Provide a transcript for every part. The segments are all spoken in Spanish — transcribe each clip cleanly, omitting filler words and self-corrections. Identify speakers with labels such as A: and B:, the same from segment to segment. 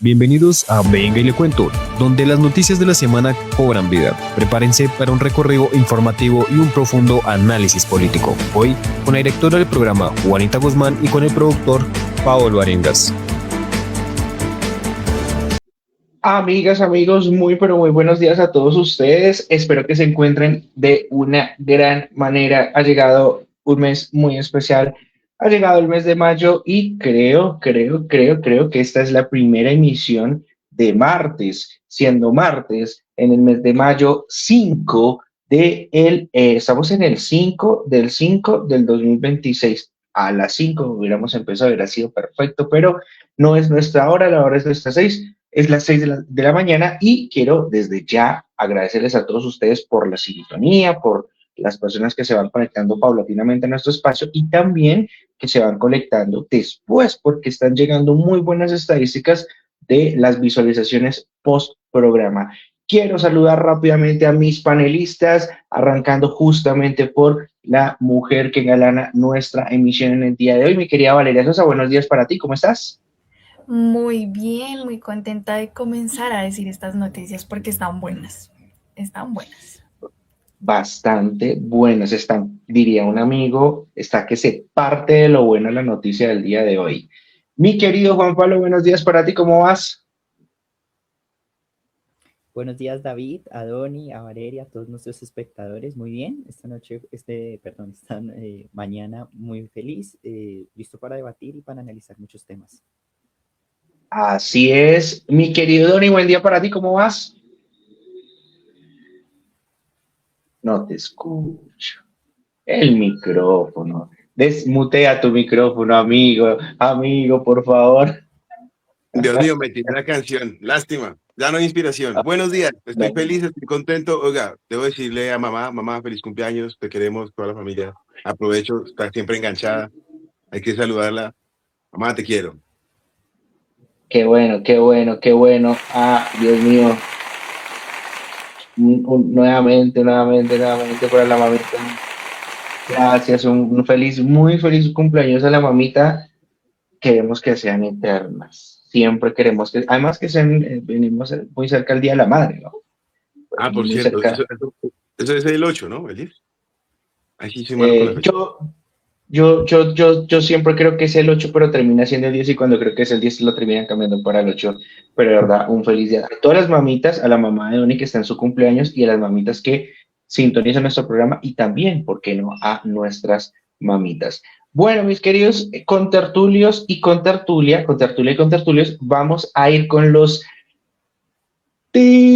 A: Bienvenidos a Venga y le cuento, donde las noticias de la semana cobran vida. Prepárense para un recorrido informativo y un profundo análisis político. Hoy, con la directora del programa, Juanita Guzmán, y con el productor, Paolo Arengas.
B: Amigas, amigos, pero muy buenos días a todos ustedes. Espero que se encuentren de una gran manera. Ha llegado un mes muy especial. Ha llegado el mes de mayo y creo que esta es la primera emisión de martes, siendo martes en el mes de mayo 5 estamos en el 5 del 5 del 2026. A las 5 hubiéramos empezado, hubiera sido perfecto, pero no es nuestra hora, la hora es nuestra 6. Es las 6 de la mañana y quiero desde ya agradecerles a todos ustedes por la sintonía, por las personas que se van conectando paulatinamente a nuestro espacio y también que se van conectando después porque están llegando muy buenas estadísticas de las visualizaciones post programa. Quiero saludar rápidamente a mis panelistas, arrancando justamente por la mujer que engalana nuestra emisión en el día de hoy. Mi querida Valeria Sosa, buenos días para ti, ¿cómo estás?
C: Muy bien, muy contenta de comenzar a decir estas noticias porque están buenas,
B: Bastante buenas están, diría un amigo, está que se parte de lo bueno la noticia del día de hoy. Mi querido Juan Pablo, buenos días para ti, ¿cómo vas?
D: Buenos días, David, a Doni, a Valeria, a todos nuestros espectadores. Muy bien, esta mañana muy feliz, listo para debatir y para analizar muchos temas.
B: Así es, mi querido Doni, buen día para ti, ¿cómo vas? No te escucho. El micrófono. Desmutea tu micrófono, amigo, por favor.
E: Dios mío, metí la canción. Lástima, ya no hay inspiración. Buenos días, estoy feliz, estoy contento. Oiga, debo decirle a mamá, feliz cumpleaños, te queremos, toda la familia. Aprovecho, está siempre enganchada. Hay que saludarla. Mamá, te quiero.
B: Qué bueno. Ah, Dios mío. Nuevamente para la mamita. Gracias, un feliz, muy feliz cumpleaños a la mamita. Queremos que sean eternas. Siempre queremos que, además que sean, venimos muy cerca del Día de la Madre, ¿no?
E: Ah, por
B: Muy
E: cierto,
B: cerca.
E: eso es el 8, ¿no, Elis? Aquí soy malo con la fecha.
B: Yo siempre creo que es el 8 pero termina siendo el 10 y cuando creo que es el 10 lo terminan cambiando para el 8. Pero de verdad, un feliz día a todas las mamitas, a la mamá de Donny que está en su cumpleaños y a las mamitas que sintonizan nuestro programa y también, ¿por qué no?, a nuestras mamitas. Bueno, mis queridos contertulios y contertulios, vamos a ir con los titulares.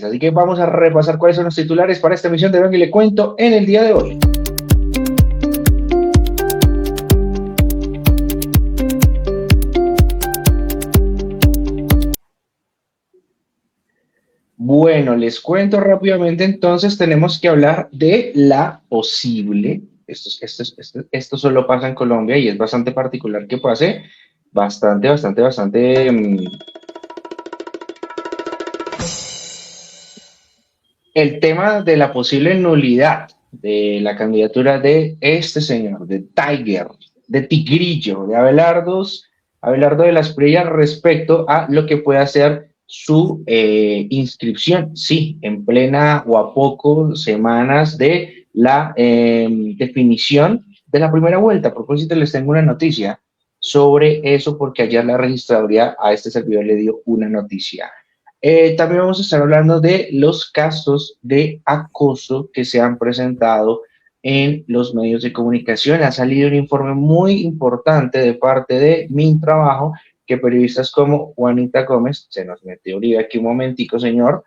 B: Así que vamos a repasar cuáles son los titulares para esta emisión de Venga y le cuento en el día de hoy. Bueno, les cuento rápidamente, entonces tenemos que hablar de la posible, esto solo pasa en Colombia y es bastante particular que pase, bastante. El tema de la posible nulidad de la candidatura de este señor, de Tiger, de Tigrillo, de Abelardo de las Prillas respecto a lo que puede hacer su inscripción, sí, en plena o a pocos semanas de la definición de la primera vuelta. A propósito, les tengo una noticia sobre eso porque ayer la registraduría a este servidor le dio una noticia. También vamos a estar hablando de los casos de acoso que se han presentado en los medios de comunicación. Ha salido un informe muy importante de parte de Mi Trabajo que periodistas como Juanita Gómez, se nos metió Uribe aquí un momentico, señor,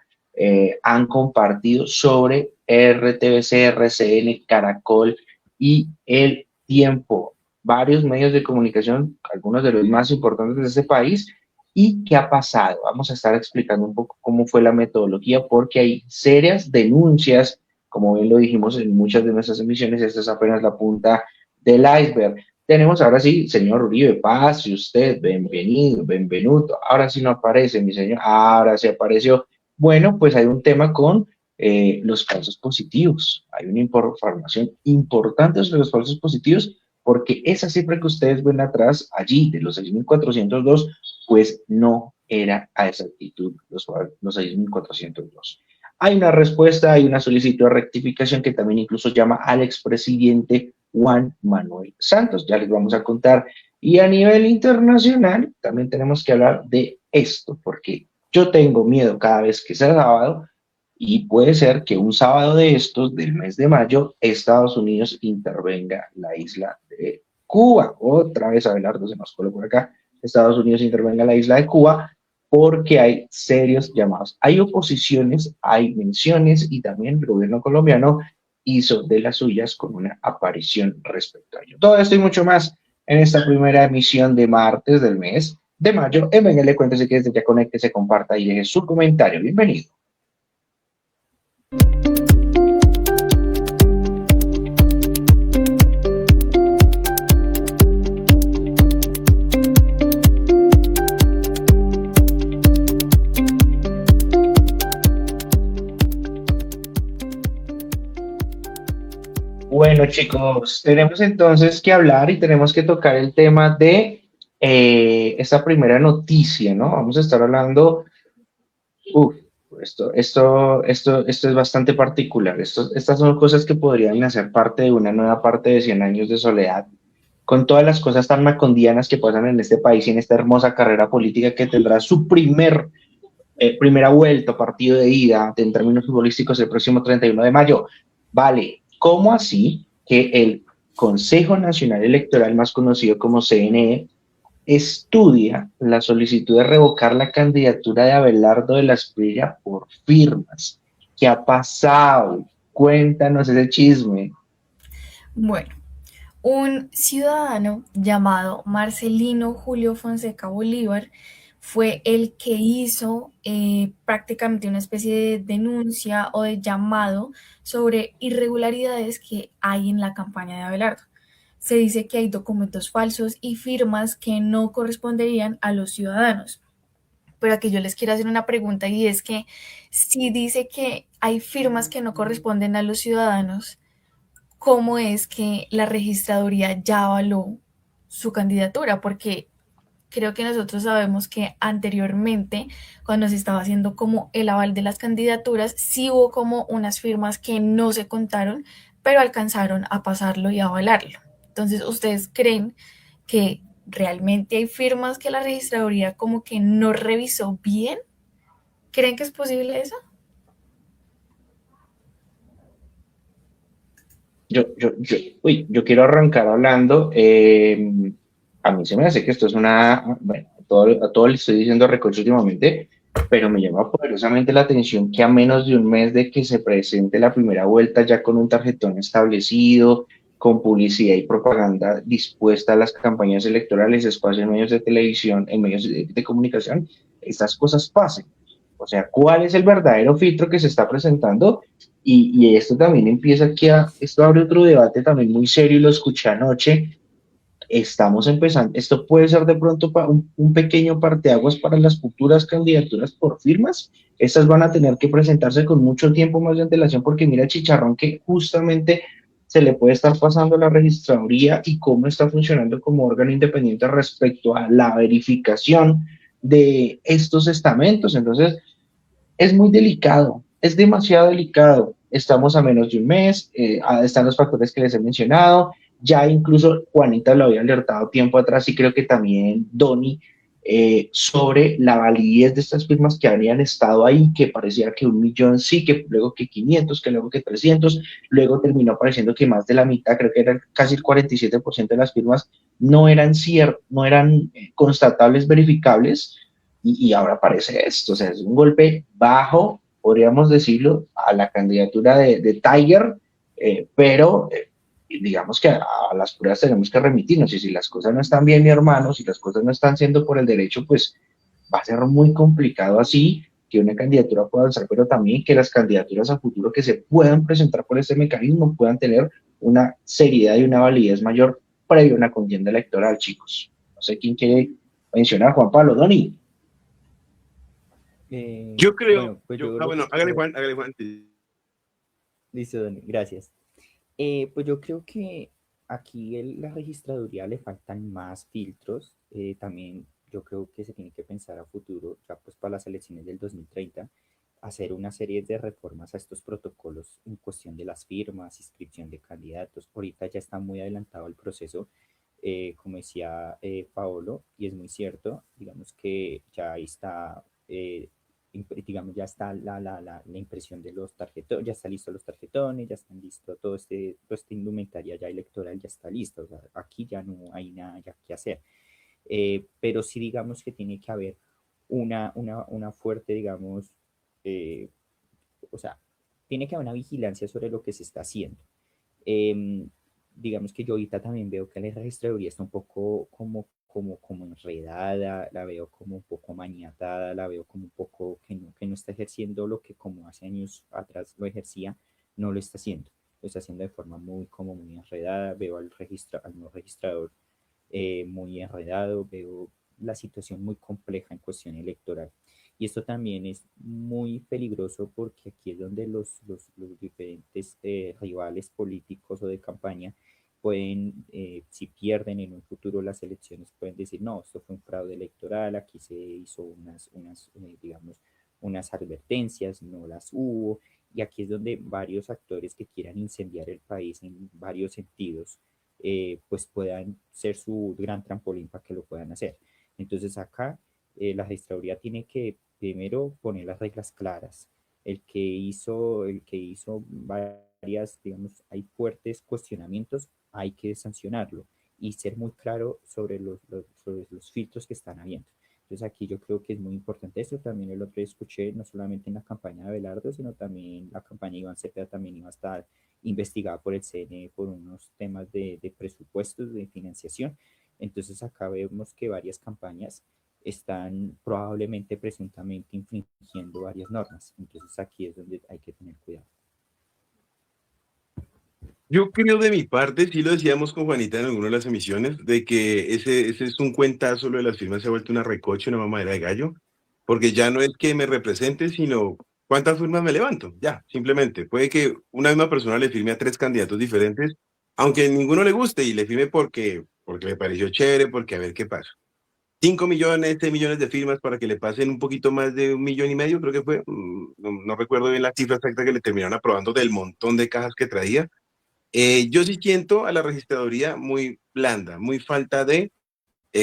B: han compartido sobre RTBC, RCN, Caracol y El Tiempo. Varios medios de comunicación, algunos de los más importantes de este país. ¿Y qué ha pasado? Vamos a estar explicando un poco cómo fue la metodología, porque hay serias denuncias, como bien lo dijimos en muchas de nuestras emisiones, esta es apenas la punta del iceberg. Tenemos ahora sí, señor Uribe, pase usted, bienvenido, benvenuto. Ahora sí no aparece, mi señor, ahora sí apareció. Bueno, pues hay un tema con los falsos positivos. Hay una información importante sobre los falsos positivos porque esa cifra que ustedes ven atrás, allí, de los 6.402, pues no era a exactitud los 6.402. Hay una respuesta, hay una solicitud de rectificación que también incluso llama al expresidente Juan Manuel Santos. Ya les vamos a contar. Y a nivel internacional, también tenemos que hablar de esto, porque yo tengo miedo cada vez que sea sábado y puede ser que un sábado de estos, del mes de mayo, Estados Unidos intervenga la isla de Cuba. Otra vez Abelardo se nos coló por acá. Estados Unidos intervenga la isla de Cuba porque hay serios llamados. Hay oposiciones, hay menciones y también el gobierno colombiano hizo de las suyas con una aparición respecto a ello. Todo esto y mucho más en esta primera emisión de martes del mes de mayo. Venga, le cuento si que desde ya conecte, se comparta y deje su comentario. Bienvenido. Bueno, chicos, tenemos entonces que hablar y tenemos que tocar el tema de esta primera noticia, ¿no? Vamos a estar hablando, uf, esto es bastante particular. Estas son cosas que podrían hacer parte de una nueva parte de 100 años de soledad, con todas las cosas tan macondianas que pasan en este país y en esta hermosa carrera política que tendrá su primera vuelta, partido de ida en términos futbolísticos el próximo 31 de mayo. Vale, ¿cómo así que el Consejo Nacional Electoral, más conocido como CNE, estudia la solicitud de revocar la candidatura de Abelardo de la Espriella por firmas? ¿Qué ha pasado? Cuéntanos ese chisme.
C: Bueno, un ciudadano llamado Marcelino Julio Fonseca Bolívar fue el que hizo prácticamente una especie de denuncia o de llamado sobre irregularidades que hay en la campaña de Abelardo. Se dice que hay documentos falsos y firmas que no corresponderían a los ciudadanos. Pero aquí yo les quiero hacer una pregunta y es que si dice que hay firmas que no corresponden a los ciudadanos, ¿cómo es que la registraduría ya avaló su candidatura? Porque creo que nosotros sabemos que anteriormente, cuando se estaba haciendo como el aval de las candidaturas, sí hubo como unas firmas que no se contaron, pero alcanzaron a pasarlo y a avalarlo. Entonces, ¿ustedes creen que realmente hay firmas que la registraduría como que no revisó bien? ¿Creen que es posible eso?
B: Yo quiero arrancar hablando. A mí se me hace que esto es bueno, a todo le estoy diciendo recoche últimamente, pero me llama poderosamente la atención que a menos de un mes de que se presente la primera vuelta, ya con un tarjetón establecido, con publicidad y propaganda dispuesta a las campañas electorales, espacio en medios de televisión, en medios de comunicación, estas cosas pasen. O sea, ¿cuál es el verdadero filtro que se está presentando? Y esto también empieza aquí esto abre otro debate también muy serio y lo escuché anoche. Estamos empezando, esto puede ser de pronto un pequeño parteaguas para las futuras candidaturas por firmas. Estas van a tener que presentarse con mucho tiempo más de antelación porque mira el chicharrón que justamente se le puede estar pasando a la registraduría y cómo está funcionando como órgano independiente respecto a la verificación de estos estamentos. Entonces, es muy delicado, es demasiado delicado. Estamos a menos de un mes, están los factores que les he mencionado, ya incluso Juanita lo había alertado tiempo atrás y creo que también Donny, sobre la validez de estas firmas que habían estado ahí, que parecía que 1 millón sí, que luego que 500, que luego que 300, luego terminó apareciendo que más de la mitad, creo que era casi el 47% de las firmas, no eran ciertas, no eran constatables, verificables, y ahora aparece esto, o sea, es un golpe bajo, podríamos decirlo, a la candidatura de Tiger, pero digamos que a las pruebas tenemos que remitirnos, y si las cosas no están bien, mi hermano, si las cosas no están siendo por el derecho, pues va a ser muy complicado así que una candidatura pueda avanzar, pero también que las candidaturas a futuro que se puedan presentar por este mecanismo puedan tener una seriedad y una validez mayor previo a una contienda electoral, chicos. No sé quién quiere mencionar, Juan Pablo, Doni.
E: Yo creo,
D: Bueno, pues yo lo
E: bueno,
D: que
E: hágale
D: creo.
E: Juan.
D: Listo, Dani, gracias. Pues yo creo que aquí la registraduría le faltan más filtros. También yo creo que se tiene que pensar a futuro, ya pues para las elecciones del 2030, hacer una serie de reformas a estos protocolos en cuestión de las firmas, inscripción de candidatos. Ahorita ya está muy adelantado el proceso, como decía Paolo, y es muy cierto, digamos que ya ahí está, digamos, ya está la impresión de los tarjetones, ya está listo los tarjetones, ya están listos toda esta indumentaria ya electoral, ya está lista. O sea, aquí ya no hay nada ya que hacer. Pero sí digamos que tiene que haber una fuerte, digamos, o sea, tiene que haber una vigilancia sobre lo que se está haciendo. Digamos que yo ahorita también veo que la registraduría está un poco como enredada, la veo como un poco maniatada, la veo como un poco que no está ejerciendo lo que como hace años atrás lo ejercía, no lo está haciendo. Lo está haciendo de forma muy enredada, veo al nuevo registrador muy enredado, veo la situación muy compleja en cuestión electoral. Y esto también es muy peligroso porque aquí es donde los diferentes rivales políticos o de campaña pueden, si pierden en un futuro las elecciones, pueden decir, no, esto fue un fraude electoral, aquí se hizo digamos, unas advertencias, no las hubo, y aquí es donde varios actores que quieran incendiar el país en varios sentidos, pues puedan ser su gran trampolín para que lo puedan hacer. Entonces acá la registraduría tiene que primero poner las reglas claras. El que hizo varias, digamos, hay fuertes cuestionamientos, hay que sancionarlo y ser muy claro sobre los filtros que están habiendo. Entonces aquí yo creo que es muy importante esto. También el otro día escuché, no solamente en la campaña de Abelardo, sino también la campaña de Iván Cepeda también iba a estar investigada por el CNE por unos temas de presupuestos, de financiación. Entonces acá vemos que varias campañas están probablemente, presuntamente, infringiendo varias normas. Entonces aquí es donde hay que tener cuidado.
E: Yo creo de mi parte, sí lo decíamos con Juanita en alguna de las emisiones, de que ese es un cuentazo, lo de las firmas se ha vuelto una recocha, una mamadera de gallo, porque ya no es que me represente, sino cuántas firmas me levanto, ya, simplemente. Puede que una misma persona le firme a 3 candidatos diferentes, aunque ninguno le guste y le firme porque le pareció chévere, porque a ver qué pasa. 5 millones, 6 millones de firmas para que le pasen un poquito más de 1,5 millones, creo que fue, no recuerdo bien la cifra exacta que le terminaron aprobando del montón de cajas que traía. Yo sí siento a la registraduría muy blanda, muy falta de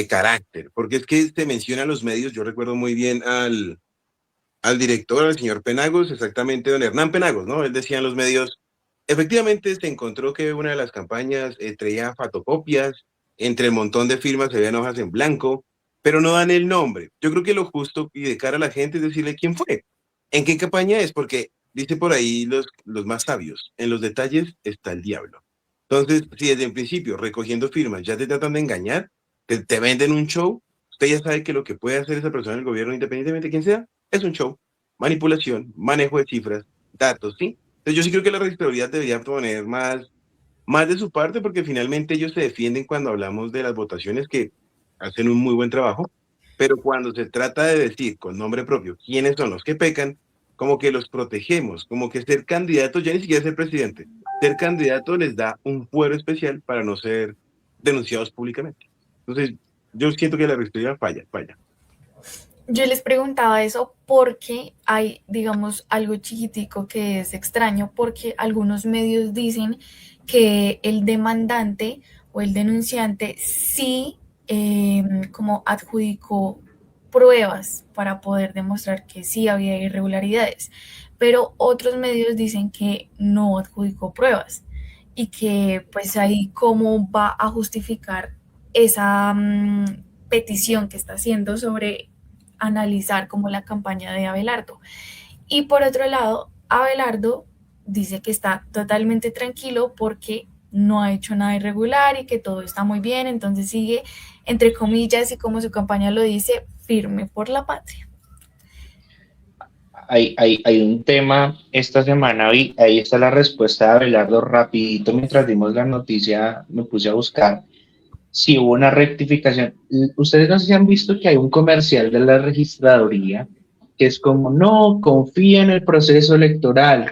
E: carácter, porque es que se menciona a los medios, yo recuerdo muy bien al director, al señor Penagos, exactamente, don Hernán Penagos, ¿no? Él decía en los medios, efectivamente se encontró que una de las campañas traía fotocopias, entre el montón de firmas se veían hojas en blanco, pero no dan el nombre. Yo creo que lo justo y de cara a la gente es decirle quién fue, en qué campaña es, porque dice por ahí los más sabios, en los detalles está el diablo. Entonces, si desde el principio, recogiendo firmas, ya te tratan de engañar, te venden un show, usted ya sabe que lo que puede hacer esa persona en el gobierno, independientemente de quién sea, es un show, manipulación, manejo de cifras, datos, ¿sí? Entonces yo sí creo que la registraduría debería poner más de su parte, porque finalmente ellos se defienden cuando hablamos de las votaciones, que hacen un muy buen trabajo, pero cuando se trata de decir con nombre propio quiénes son los que pecan, como que los protegemos, como que ser candidato, ya ni siquiera ser presidente, ser candidato les da un fuero especial para no ser denunciados públicamente. Entonces, yo siento que la registraduría falla.
C: Yo les preguntaba eso porque hay, digamos, algo chiquitico que es extraño, porque algunos medios dicen que el demandante o el denunciante sí como adjudicó pruebas para poder demostrar que sí había irregularidades, pero otros medios dicen que no adjudicó pruebas y que pues ahí cómo va a justificar esa petición que está haciendo sobre analizar como la campaña de Abelardo. Y por otro lado, Abelardo dice que está totalmente tranquilo porque no ha hecho nada irregular y que todo está muy bien, entonces sigue, entre comillas, y como su campaña lo dice, firme por la patria.
B: Hay un tema esta semana, y ahí está la respuesta de Abelardo. Rapidito, mientras dimos la noticia, me puse a buscar si hubo una rectificación. Ustedes no sé si han visto que hay un comercial de la registraduría que es como, no, confía en el proceso electoral,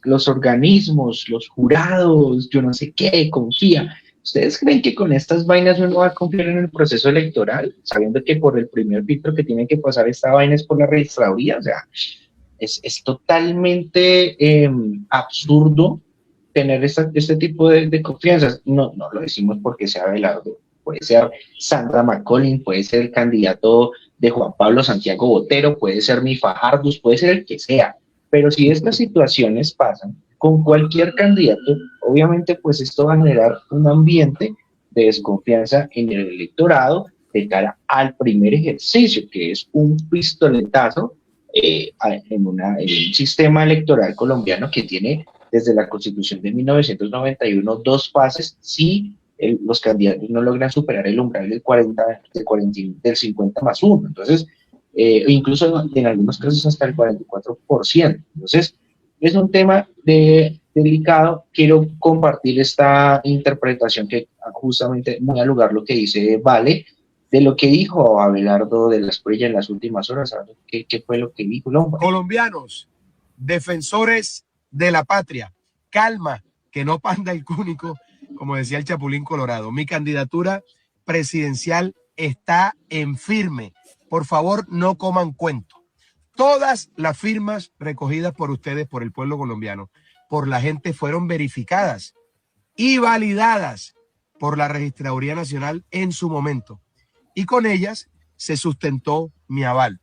B: los organismos, los jurados, yo no sé qué, confía. ¿Ustedes creen que con estas vainas uno va a confiar en el proceso electoral, sabiendo que por el primer filtro que tiene que pasar esta vaina es por la registraduría? O sea, es totalmente absurdo tener este tipo de confianzas. No, no lo decimos porque sea Abelardo, puede ser Sandra McCollin, puede ser el candidato de Juan Pablo Santiago Botero, puede ser mi Fajardos, puede ser el que sea, pero si estas situaciones pasan con cualquier candidato, obviamente pues esto va a generar un ambiente de desconfianza en el electorado de cara al primer ejercicio, que es un pistoletazo en un sistema electoral colombiano que tiene desde la Constitución de 1991 dos fases si los candidatos no logran superar el umbral del 50+1. Entonces, incluso en algunos casos hasta el 44%. Entonces, es un tema delicado. Quiero compartir esta interpretación que justamente muy al lugar lo que dice Vale, de lo que dijo Abelardo de la Espriella en las últimas horas. ¿Qué fue lo que dijo el hombre?
F: Colombianos, defensores de la patria, calma, que no panda el cúnico, como decía el Chapulín Colorado. Mi candidatura presidencial está en firme. Por favor, no coman cuento. Todas las firmas recogidas por ustedes, por el pueblo colombiano, por la gente, fueron verificadas y validadas por la Registraduría Nacional en su momento. Y con ellas se sustentó mi aval.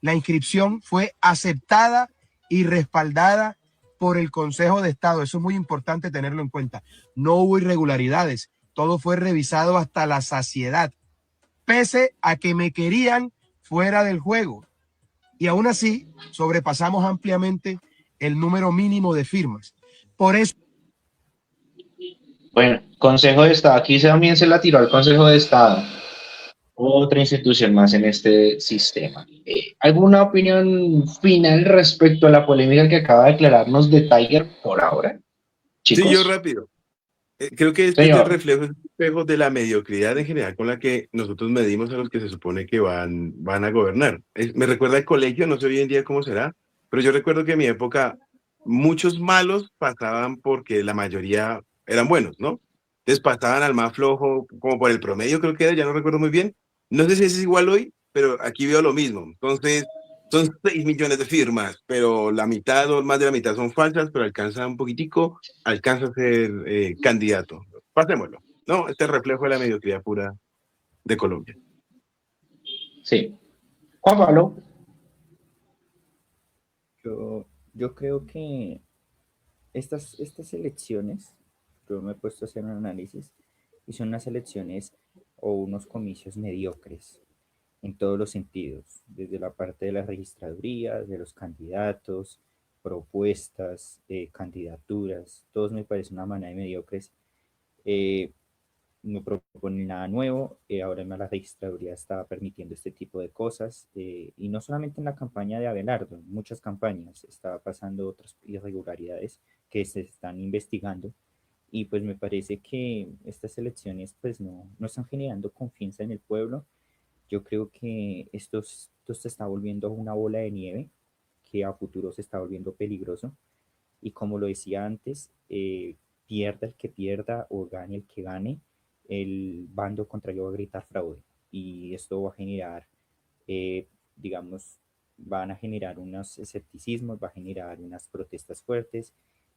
F: La inscripción fue aceptada y respaldada por el Consejo de Estado. Eso es muy importante tenerlo en cuenta. No hubo irregularidades. Todo fue revisado hasta la saciedad, pese a que me querían fuera del juego. Y aún así, sobrepasamos ampliamente el número mínimo de firmas. Por eso...
B: Bueno, Consejo de Estado. Aquí también se la tiró al Consejo de Estado. Otra institución más en este sistema. ¿Alguna opinión final respecto a la polémica que acaba de declararnos de Tiger por ahora, chicos?
E: Sí, yo rápido. Creo que esto es el reflejo, es un espejo de la mediocridad en general con la que nosotros medimos a los que se supone que van a gobernar. Me recuerda al colegio, no sé hoy en día cómo será, pero yo recuerdo que en mi época muchos malos pasaban porque la mayoría eran buenos, ¿no? Entonces pasaban al más flojo, como por el promedio creo que era, ya no recuerdo muy bien. No sé si es igual hoy, pero aquí veo lo mismo. Entonces, son 6 millones de firmas, pero la mitad o más de la mitad son falsas, pero alcanza un poquitico, alcanza a ser candidato. Pasémoslo, ¿no? Este reflejo de la mediocridad pura de Colombia.
B: Sí. Juan Pablo.
D: Yo creo que estas elecciones, yo me he puesto a hacer un análisis, y son unas elecciones o unos comicios mediocres en todos los sentidos, desde la parte de las registradurías, de los candidatos, propuestas, candidaturas, todos me parecen una manera de mediocres. No proponen nada nuevo, ahora mismo la registraduría está permitiendo este tipo de cosas, y no solamente en la campaña de Abelardo, en muchas campañas está pasando otras irregularidades que se están investigando. Y pues me parece que estas elecciones pues no están generando confianza en el pueblo. Yo creo que esto se está volviendo una bola de nieve que a futuro se está volviendo peligroso. Y como lo decía antes, pierda el que pierda o gane el que gane, el bando contrario va a gritar fraude. Y esto va a generar, van a generar unos escepticismos, va a generar unas protestas fuertes.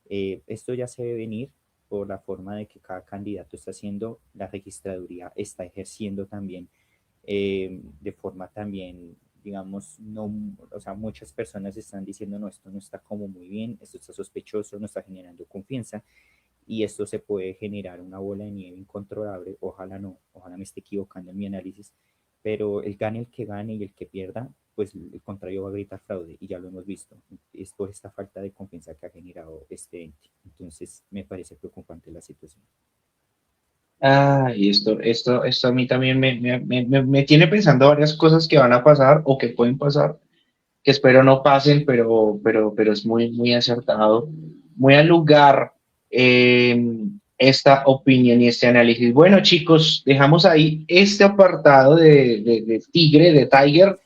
D: Esto ya se ve venir por la forma de que cada candidato está haciendo, la registraduría está ejerciendo también de forma también, muchas personas están diciendo, no, esto no está como muy bien, esto está sospechoso, no está generando confianza, y esto se puede generar una bola de nieve incontrolable. Ojalá me esté equivocando en mi análisis, pero el que gane y el que pierda, pues el contrario va a gritar fraude, y ya lo hemos visto. Es por esta falta de confianza que ha generado este ente. Entonces me parece preocupante la situación.
B: Y esto a mí también me tiene pensando varias cosas que van a pasar o que pueden pasar, que espero no pasen, pero es muy, muy acertado, muy al lugar esta opinión y este análisis. Bueno, chicos, dejamos ahí este apartado de Tiger,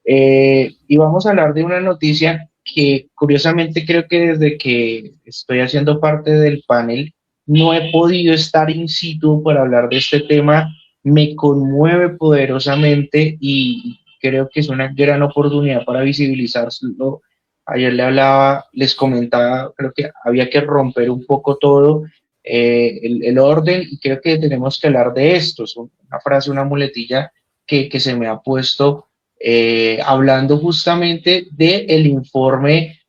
B: y vamos a hablar de una noticia que curiosamente creo que desde que estoy haciendo parte del panel no he podido estar in situ para hablar de este tema. Me conmueve poderosamente y creo que es una gran oportunidad para visibilizarlo. Ayer le hablaba, les comentaba, creo que había que romper un poco todo el orden y creo que tenemos que hablar de esto. Es una frase, una muletilla que se me ha puesto hablando justamente del informe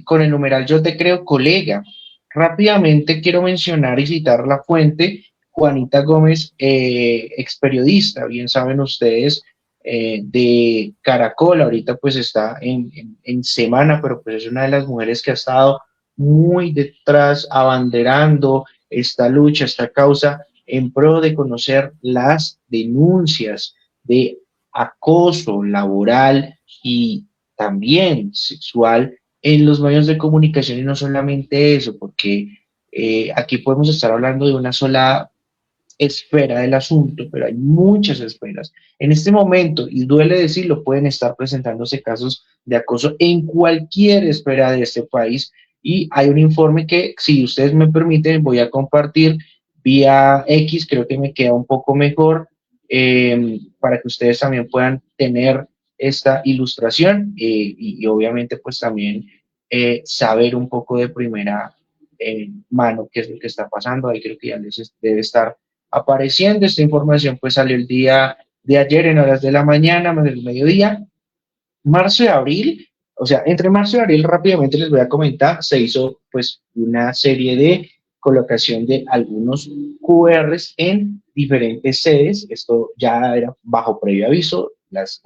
B: con el numeral Yo te creo, colega. Rápidamente quiero mencionar y citar la fuente, Juanita Gómez, ex periodista, bien saben ustedes, de Caracol, ahorita pues está en semana, pero pues es una de las mujeres que ha estado muy detrás, abanderando esta lucha, esta causa, en pro de conocer las denuncias de acoso laboral y también sexual en los medios de comunicación y no solamente eso, porque aquí podemos estar hablando de una sola esfera del asunto, pero hay muchas esferas. En este momento, y duele decirlo, pueden estar presentándose casos de acoso en cualquier esfera de este país y hay un informe que, si ustedes me permiten, voy a compartir vía X, creo que me queda un poco mejor para que ustedes también puedan tener esta ilustración y obviamente pues también saber un poco de primera mano qué es lo que está pasando. Ahí creo que ya les debe estar apareciendo. Esta información pues salió el día de ayer en horas de la mañana, más del mediodía. Marzo y abril, o sea, entre marzo y abril rápidamente les voy a comentar, se hizo pues una serie de colocación de algunos QRs en diferentes sedes. Esto ya era bajo previo aviso, las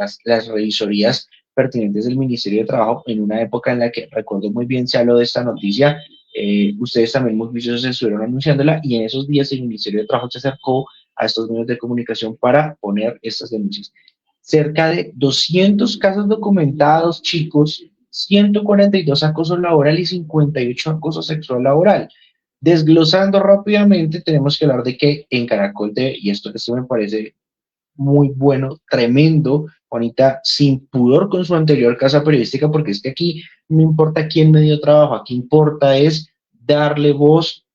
B: revisorías pertinentes del Ministerio de Trabajo en una época en la que, recuerdo muy bien, se habló de esta noticia, ustedes también muy juiciosos estuvieron anunciándola y en esos días el Ministerio de Trabajo se acercó a estos medios de comunicación para poner estas denuncias. Cerca de 200 casos documentados, chicos, 142 acoso laboral y 58 acoso sexual laboral. Desglosando rápidamente, tenemos que hablar de que en Caracol TV, y esto me parece muy bueno, tremendo, Juanita, sin pudor con su anterior casa periodística, porque es que aquí no importa quién me dio trabajo, aquí importa es darle voz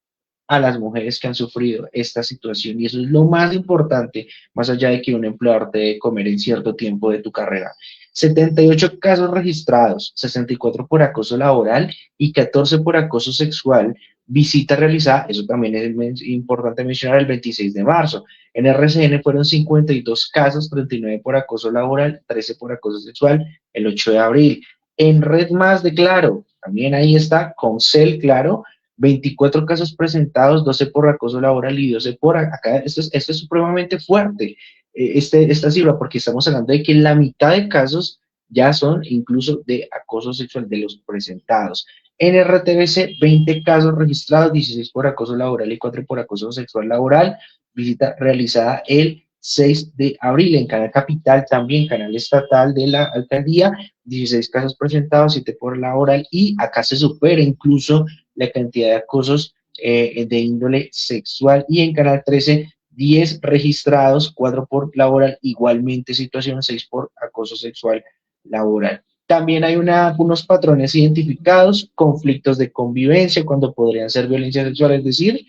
B: a las mujeres que han sufrido esta situación y eso es lo más importante, más allá de que un empleador te dé comer en cierto tiempo de tu carrera. 78 casos registrados, 64 por acoso laboral y 14 por acoso sexual. Visita realizada, eso también es importante mencionar, el 26 de marzo. En RCN fueron 52 casos, 39 por acoso laboral, 13 por acoso sexual, el 8 de abril. En Red Más de Claro, también ahí está, Concel Claro, 24 casos presentados, 12 por acoso laboral y 12 por acá. Esto es supremamente fuerte, esta cifra, porque estamos hablando de que la mitad de casos ya son incluso de acoso sexual de los presentados. En RTBC, 20 casos registrados, 16 por acoso laboral y 4 por acoso sexual laboral. Visita realizada el 6 de abril. En Canal Capital, también canal estatal de la alcaldía, 16 casos presentados, 7 por laboral y acá se supera incluso la cantidad de acosos de índole sexual. Y en Canal 13, 10 registrados, 4 por laboral, igualmente situación, 6 por acoso sexual laboral. También hay unos patrones identificados, conflictos de convivencia, cuando podrían ser violencia sexual, es decir,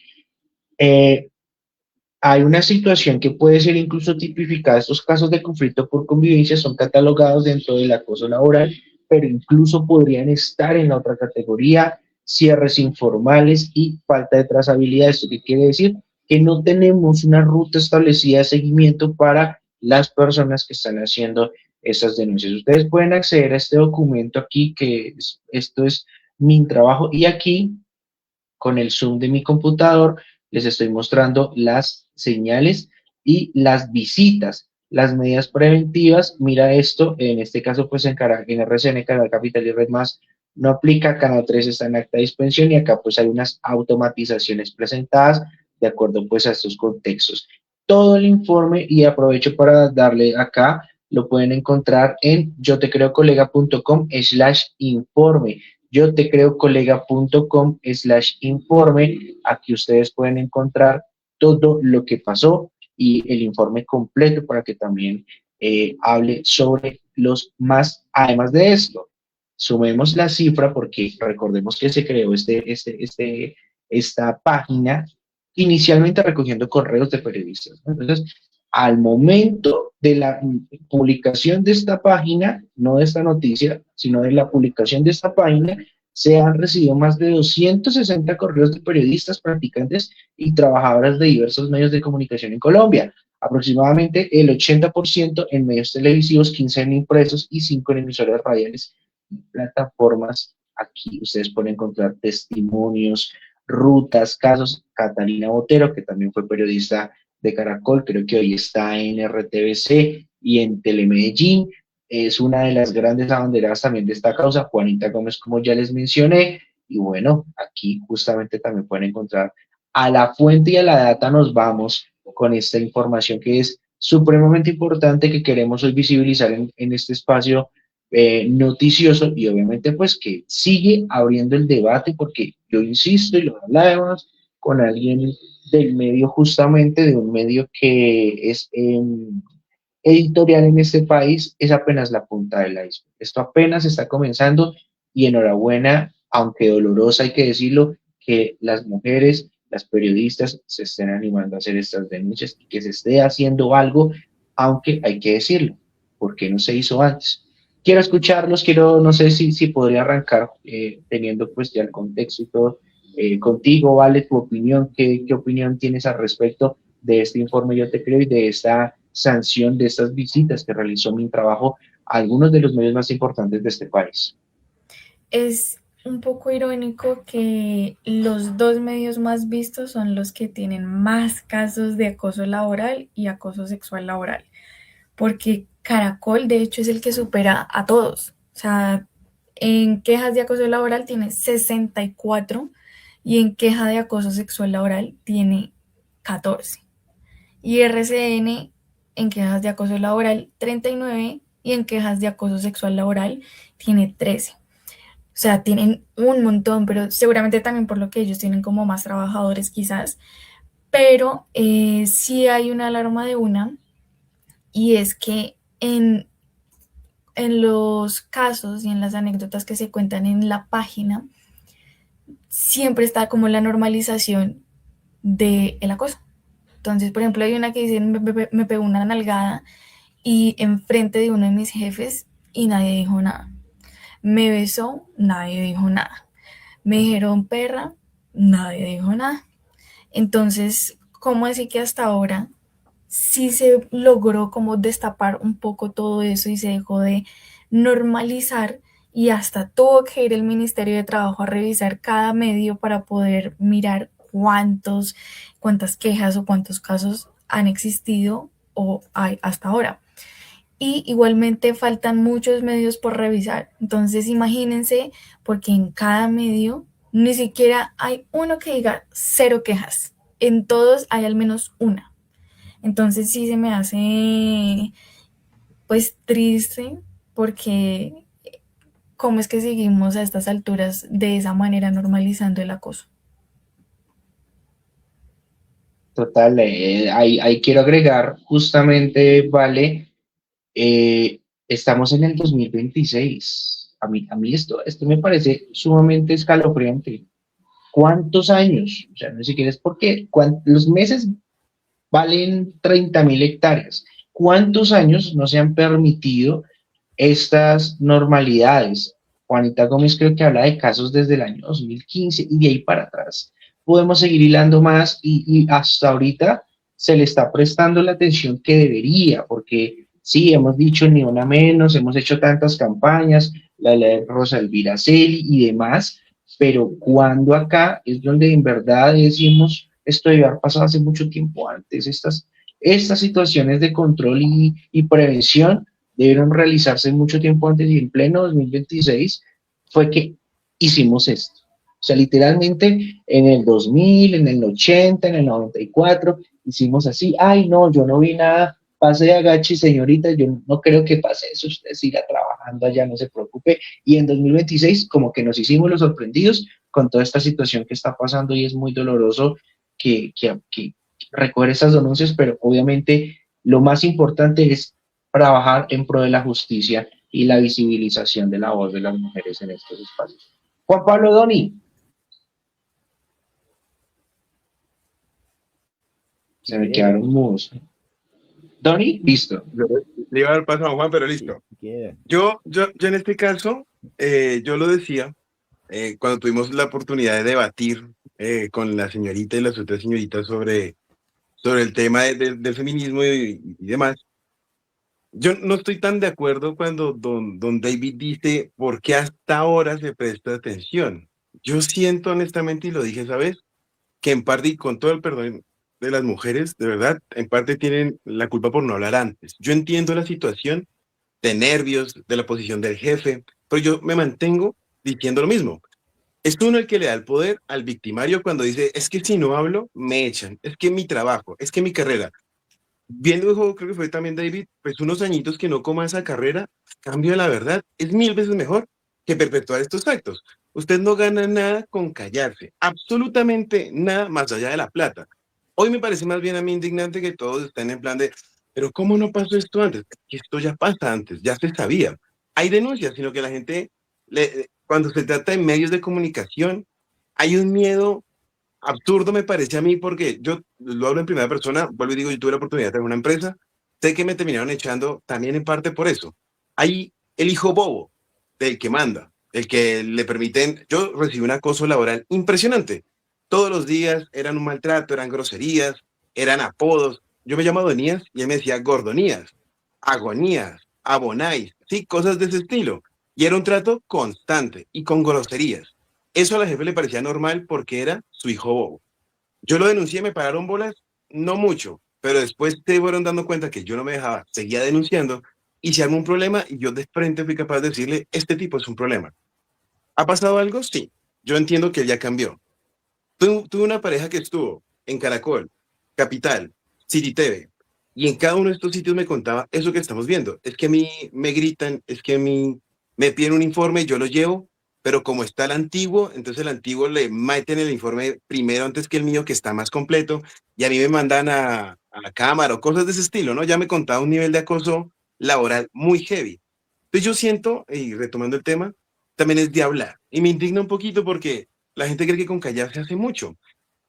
B: hay una situación que puede ser incluso tipificada. Estos casos de conflicto por convivencia son catalogados dentro del acoso laboral, pero incluso podrían estar en la otra categoría, cierres informales y falta de trazabilidad. ¿Esto qué quiere decir? Que no tenemos una ruta establecida de seguimiento para las personas que están haciendo esas denuncias. Ustedes pueden acceder a este documento aquí, esto es mi trabajo, y aquí, con el zoom de mi computador, les estoy mostrando las señales y las visitas, las medidas preventivas. Mira esto, en este caso pues en RCN, Canal Capital y Red Más no aplica, Canal 3 está en acta de suspensión y acá pues hay unas automatizaciones presentadas de acuerdo pues a estos contextos. Todo el informe, y aprovecho para darle acá, lo pueden encontrar en yotecreocolega.com/informe. Yotecreocolega.com/informe. Aquí ustedes pueden encontrar todo lo que pasó y el informe completo para que también hable sobre los más, además de esto. Sumemos la cifra porque recordemos que se creó esta página inicialmente recogiendo correos de periodistas, ¿no? Entonces, al momento de la publicación de esta página, no de esta noticia, sino de la publicación de esta página, se han recibido más de 260 correos de periodistas, practicantes y trabajadoras de diversos medios de comunicación en Colombia. Aproximadamente el 80% en medios televisivos, 15 en impresos y 5 en emisoras radiales y plataformas. Aquí ustedes pueden encontrar testimonios, rutas, casos. Catalina Botero, que también fue periodista de Caracol, creo que hoy está en RTBC y en Telemedellín, es una de las grandes abanderadas también de esta causa. Juanita Gómez, como ya les mencioné, y bueno, aquí justamente también pueden encontrar a la fuente y a la data. Nos vamos con esta información que es supremamente importante, que queremos hoy visibilizar en este espacio noticioso, y obviamente pues que sigue abriendo el debate, porque yo insisto, y lo hablábamos con alguien del medio, justamente de un medio que es editorial en este país, es apenas la punta del iceberg. Esto apenas está comenzando, y enhorabuena, aunque dolorosa hay que decirlo, que las mujeres, las periodistas se estén animando a hacer estas denuncias y que se esté haciendo algo, aunque hay que decirlo, ¿por qué no se hizo antes? Quiero escucharlos, no sé si podría arrancar teniendo pues ya el contexto y todo, contigo, Vale, tu opinión, ¿qué opinión tienes al respecto de este informe Yo Te Creo y de esta sanción, de estas visitas que realizó Mintrabajo a algunos de los medios más importantes de este país?
C: Es un poco irónico que los dos medios más vistos son los que tienen más casos de acoso laboral y acoso sexual laboral, porque Caracol de hecho es el que supera a todos. O sea, en quejas de acoso laboral tiene 64 y en queja de acoso sexual laboral tiene 14. Y RCN en quejas de acoso laboral 39 y en quejas de acoso sexual laboral tiene 13. O sea, tienen un montón, pero seguramente también por lo que ellos tienen como más trabajadores quizás. Pero sí hay una alarma de una, y es que en los casos y en las anécdotas que se cuentan en la página, siempre está como la normalización del acoso. Entonces, por ejemplo, hay una que dice, me pegó una nalgada y enfrente de uno de mis jefes y nadie dijo nada. Me besó, nadie dijo nada. Me dijeron perra, nadie dijo nada. Entonces, ¿cómo así que hasta ahora sí se logró como destapar un poco todo eso y se dejó de normalizar, y hasta tuvo que ir el Ministerio de Trabajo a revisar cada medio para poder mirar cuántas quejas o cuántos casos han existido o hay hasta ahora? Y igualmente faltan muchos medios por revisar. Entonces imagínense, porque en cada medio ni siquiera hay uno que diga 0 quejas. En todos hay al menos una. Entonces sí se me hace pues triste, porque cómo es que seguimos a estas alturas de esa manera normalizando el acoso.
B: Total, ahí quiero agregar justamente, Vale, estamos en el 2026. A mí esto me parece sumamente escalofriante. ¿Cuántos años? O sea, no sé si quieres, porque los meses valen 30.000 hectáreas. ¿Cuántos años no se han permitido estas normalidades? Juanita Gómez creo que habla de casos desde el año 2015 y de ahí para atrás. Podemos seguir hilando más, y hasta ahorita se le está prestando la atención que debería, porque sí, hemos dicho ni una menos, hemos hecho tantas campañas, la ley de Rosa Elvira Celi y demás, pero cuando acá es donde en verdad decimos esto debe haber pasado hace mucho tiempo antes. Estas situaciones de control y prevención debieron realizarse mucho tiempo antes, y en pleno 2026 fue que hicimos esto. O sea, literalmente en el 2000, en el 80, en el 94, hicimos así, ay no, yo no vi nada, pase, agache señorita, yo no creo que pase eso, usted siga trabajando allá, no se preocupe. Y en 2026 como que nos hicimos los sorprendidos con toda esta situación que está pasando, y es muy doloroso que recoger esas denuncias, pero obviamente lo más importante es trabajar en pro de la justicia y la visibilización de la voz de las mujeres en estos espacios. Juan Pablo Doni. Se me quedaron mudos. Doni, listo.
E: Le iba a dar paso a Juan, pero listo. Yo en este caso, yo lo decía, cuando tuvimos la oportunidad de debatir con la señorita y las otras señoritas sobre el tema del feminismo y demás, yo no estoy tan de acuerdo cuando don David dice por qué hasta ahora se presta atención. Yo siento honestamente, y lo dije esa vez, que en parte, y con todo el perdón de las mujeres, de verdad, en parte tienen la culpa por no hablar antes. Yo entiendo la situación de nervios, de la posición del jefe, pero yo me mantengo diciendo lo mismo. Es uno el que le da el poder al victimario cuando dice, es que si no hablo, me echan, es que mi trabajo, es que mi carrera. Bien lo dijo, creo que fue también David, pues unos añitos que no coma esa carrera, cambio de la verdad, es 1000 veces mejor que perpetuar estos actos. Usted no gana nada con callarse, absolutamente nada más allá de la plata. Hoy me parece más bien a mí indignante que todos estén en plan de, pero ¿cómo no pasó esto antes? Que esto ya pasa antes, ya se sabía. Hay denuncias, sino que la gente, cuando se trata de medios de comunicación, hay un miedo absurdo, me parece a mí, porque yo lo hablo en primera persona, vuelvo y digo, yo tuve la oportunidad de tener una empresa, sé que me terminaron echando también en parte por eso. Hay el hijo bobo del que manda, el que le permiten, yo recibí un acoso laboral impresionante. Todos los días eran un maltrato, eran groserías, eran apodos. Yo me llamo Adonías y él me decía Gordonías, Agonías, Abonáis, sí, cosas de ese estilo. Y era un trato constante y con groserías. Eso a la jefe le parecía normal porque era su hijo bobo. Yo lo denuncié, me pararon bolas, no mucho, pero después se fueron dando cuenta que yo no me dejaba, seguía denunciando y se armó un problema y yo de frente fui capaz de decirle, este tipo es un problema. ¿Ha pasado algo? Sí. Yo entiendo que él ya cambió. Tuve una pareja que estuvo en Caracol, Capital, City TV, y en cada uno de estos sitios me contaba eso que estamos viendo. Es que a mí me gritan, es que a mí me piden un informe, yo lo llevo, pero como está el antiguo, entonces el antiguo le meten el informe primero antes que el mío, que está más completo, y a mí me mandan a la cámara o cosas de ese estilo, ¿no? Ya me contaba un nivel de acoso laboral muy heavy. Entonces yo siento, y retomando el tema, también es de hablar. Y me indigna un poquito porque la gente cree que con callar se hace mucho.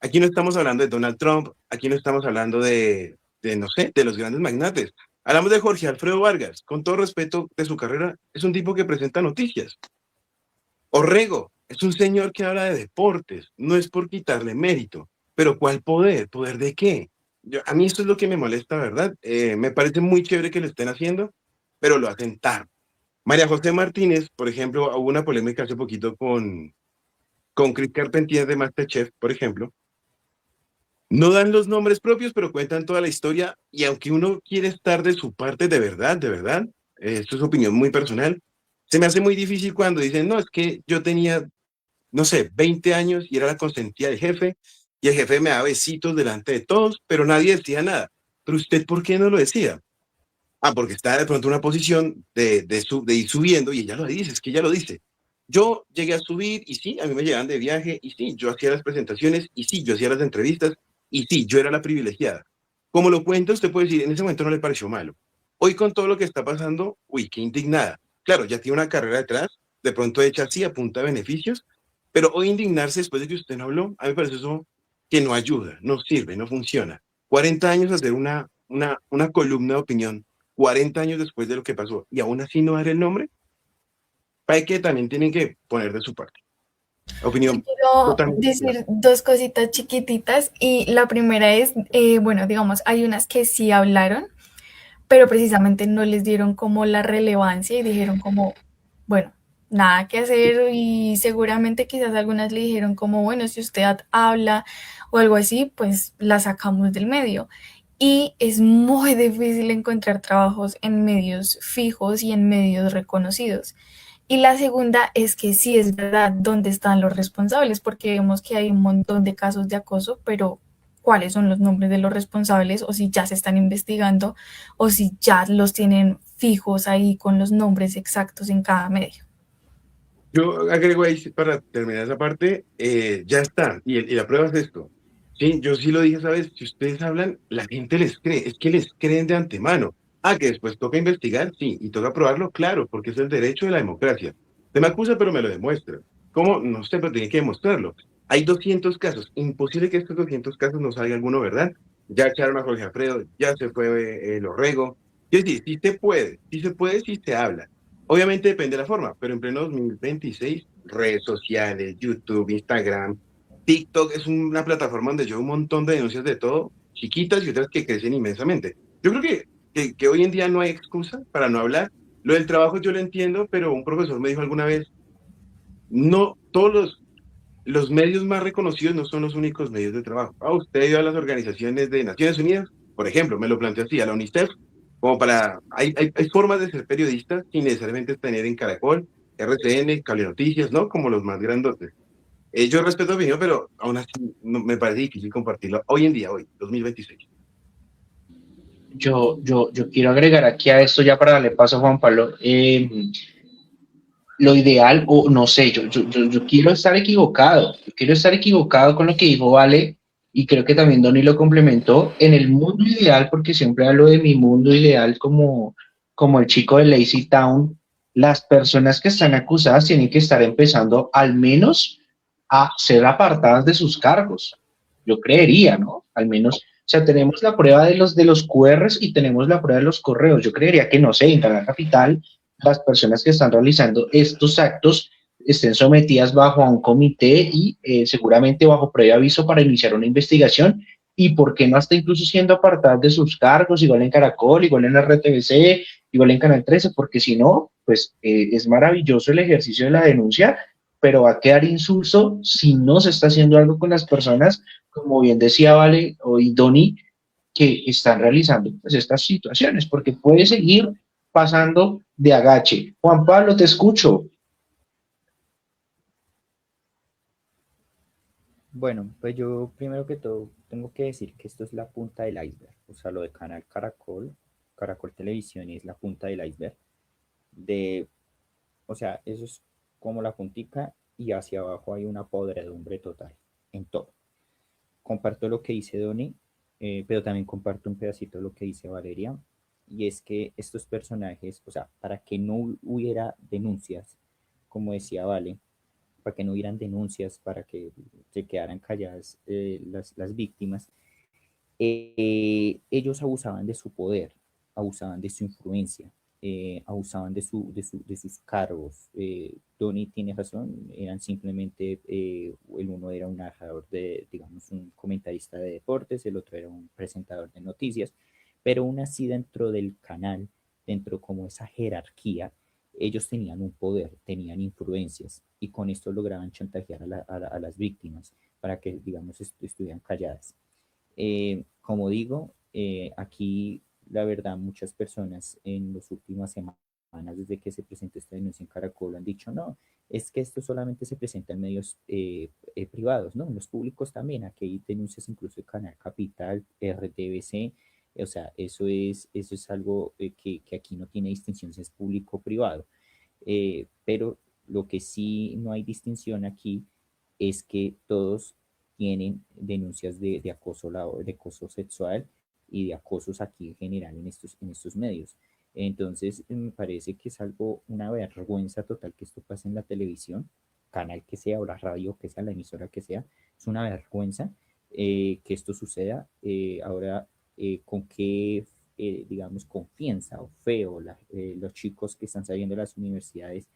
E: Aquí no estamos hablando de Donald Trump, aquí no estamos hablando no sé, de los grandes magnates. Hablamos de Jorge Alfredo Vargas, con todo respeto de su carrera, es un tipo que presenta noticias. Orrego es un señor que habla de deportes, no es por quitarle mérito, pero ¿cuál poder? ¿Poder de qué? A mí esto es lo que me molesta, ¿verdad? Me parece muy chévere que lo estén haciendo, pero lo hacen tarde. María José Martínez, por ejemplo, hubo una polémica hace poquito con Chris Carpentier de MasterChef, por ejemplo. No dan los nombres propios, pero cuentan toda la historia, y aunque uno quiere estar de su parte de verdad, esto es opinión muy personal, se me hace muy difícil cuando dicen, no, es que yo tenía, no sé, 20 años y era la consentida del jefe, y el jefe me daba besitos delante de todos, pero nadie decía nada. Pero usted, ¿por qué no lo decía? Ah, porque está de pronto en una posición de ir subiendo, y ella lo dice, es que ella lo dice. Yo llegué a subir, y sí, a mí me llegaban de viaje, y sí, yo hacía las presentaciones, y sí, yo hacía las entrevistas, y sí, yo era la privilegiada. Como lo cuenta, usted puede decir, en ese momento no le pareció malo. Hoy con todo lo que está pasando, uy, qué indignada. Claro, ya tiene una carrera detrás, de pronto hecha así, a punta de beneficios, pero hoy indignarse después de que usted no habló, a mí me parece eso que no ayuda, no sirve, no funciona. 40 años hacer una columna de opinión, 40 años después de lo que pasó, y aún así no dar el nombre, hay que también tienen que poner de su parte. Opinión
C: Quiero
B: totalmente.
C: decir dos cositas chiquititas y la primera es, bueno, digamos, hay unas que sí hablaron, pero precisamente no les dieron como la relevancia y dijeron como, bueno, nada que hacer y seguramente quizás algunas le dijeron como, bueno, si usted habla o algo así, pues la sacamos del medio. Y es muy difícil encontrar trabajos en medios fijos y en medios reconocidos. Y la segunda es que sí es verdad dónde están los responsables, porque vemos que hay un montón de casos de acoso, pero cuáles son los nombres de los responsables o si ya se están investigando o si ya los tienen fijos ahí con los nombres exactos en cada medio.
E: Yo agrego ahí para terminar esa parte, ya está, y la prueba es esto. Sí, yo sí lo dije, ¿sabes? Si ustedes hablan, la gente les cree, es que les creen de antemano. Que después toca investigar, sí, y toca probarlo, claro, porque es el derecho de la democracia. Se me acusa, pero me lo demuestra. ¿Cómo? No sé, pero tiene que demostrarlo. Hay 200 casos, imposible que estos 200 casos no salga alguno, ¿verdad? Ya echaron a Jorge Alfredo, ya se fue el Orrego. Es decir, sí se puede, sí se habla. Obviamente depende de la forma, pero en pleno 2026, redes sociales, YouTube, Instagram, TikTok es una plataforma donde yo veo un montón de denuncias de todo, chiquitas y otras que crecen inmensamente. Yo creo que hoy en día no hay excusa para no hablar. Lo del trabajo yo lo entiendo, pero un profesor me dijo alguna vez, no todos los medios más reconocidos no son los únicos medios de trabajo. Usted ha ido a las organizaciones de Naciones Unidas, por ejemplo, me lo planteó así, a la UNICEF, como para, hay formas de ser periodistas sin necesariamente tener en Caracol, RCN, Cable Noticias, ¿no? Como los más grandotes. Yo respeto mi opinión, pero aún así me parece difícil compartirlo hoy en día, hoy, 2026.
B: Yo quiero agregar aquí a esto ya para darle paso a Juan Pablo. Lo ideal, o no sé, yo quiero estar equivocado, yo quiero estar equivocado con lo que dijo Vale, y creo que también Donny lo complementó, en el mundo ideal, porque siempre hablo de mi mundo ideal como el chico de Lazy Town, las personas que están acusadas tienen que estar empezando al menos a ser apartadas de sus cargos, yo creería, ¿no? Al menos, o sea, tenemos la prueba de los QRs y tenemos la prueba de los correos, yo creería que no sé, en Canal Capital las personas que están realizando estos actos estén sometidas bajo a un comité y seguramente bajo previo aviso para iniciar una investigación y por qué no hasta incluso siendo apartadas de sus cargos, igual en Caracol, igual en RTBC, igual en Canal 13, porque si no, pues es maravilloso el ejercicio de la denuncia, pero va a quedar insulso si no se está haciendo algo con las personas, como bien decía Vale y Doni, que están realizando pues, estas situaciones, porque puede seguir pasando de agache. Juan Pablo, te escucho.
D: Bueno, pues yo primero que todo tengo que decir que esto es la punta del iceberg. O sea, lo de Canal Caracol, Caracol Televisión es la punta del iceberg. De, o sea, eso es como la puntica y hacia abajo hay una podredumbre total en todo. Comparto lo que dice Donny, pero también comparto un pedacito de lo que dice Valeria, y es que estos personajes, o sea, para que no hubiera denuncias, como decía Vale, para que no hubieran denuncias, para que se quedaran calladas las víctimas, ellos abusaban de su poder, abusaban de su influencia, abusaban de sus cargos. Tony tiene razón, eran simplemente, el uno era un narrador digamos, un comentarista de deportes, el otro era un presentador de noticias, pero aún así dentro del canal, dentro como esa jerarquía, ellos tenían un poder, tenían influencias y con esto lograban chantajear a las víctimas para que, digamos, estuvieran calladas. Como digo, aquí la verdad muchas personas en las últimas semanas, desde que se presentó esta denuncia en Caracol, han dicho, no, es que esto solamente se presenta en medios privados, ¿no? En los públicos también, aquí hay denuncias incluso de Canal Capital, RTBC, o sea, eso es algo que aquí no tiene distinción si es público o privado. Pero lo que sí no hay distinción aquí es que todos tienen denuncias de acoso sexual y de acosos aquí en general en estos medios. Entonces, me parece que es algo, una vergüenza total que esto pase en la televisión, canal que sea, o la radio que sea, la emisora que sea, es una vergüenza que esto suceda. Ahora, con qué, digamos, confianza o fe o los chicos que están saliendo de las universidades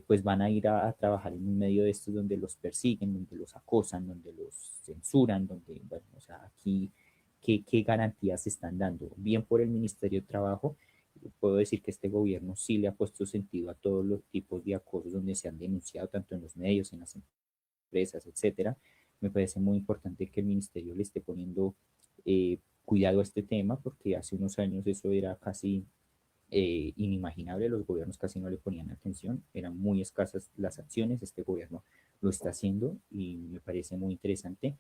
D: pues van a ir a trabajar en un medio de estos donde los persiguen, donde los acosan, donde los censuran, donde, bueno, o sea, aquí, ¿qué garantías se están dando? Bien por el Ministerio de Trabajo, puedo decir que este gobierno sí le ha puesto sentido a todos los tipos de acosos donde se han denunciado, tanto en los medios, en las empresas, etcétera. Me parece muy importante que el ministerio le esté poniendo cuidado a este tema, porque hace unos años eso era casi inimaginable, los gobiernos casi no le ponían atención, eran muy escasas las acciones, este gobierno lo está haciendo y me parece muy interesante,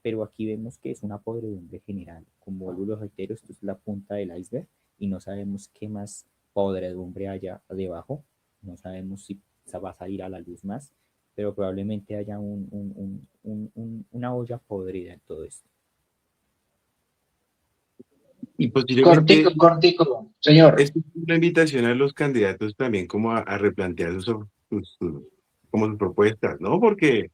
D: pero aquí vemos que es una podredumbre general, como vuelvo lo reitero, esto es la punta del iceberg y no sabemos qué más podredumbre haya debajo, no sabemos si va a salir a la luz más, pero probablemente haya una olla podrida en todo esto.
E: Y posiblemente
B: Cortico, señor.
E: esto es una invitación a los candidatos también como a replantear como sus propuestas, ¿no? Porque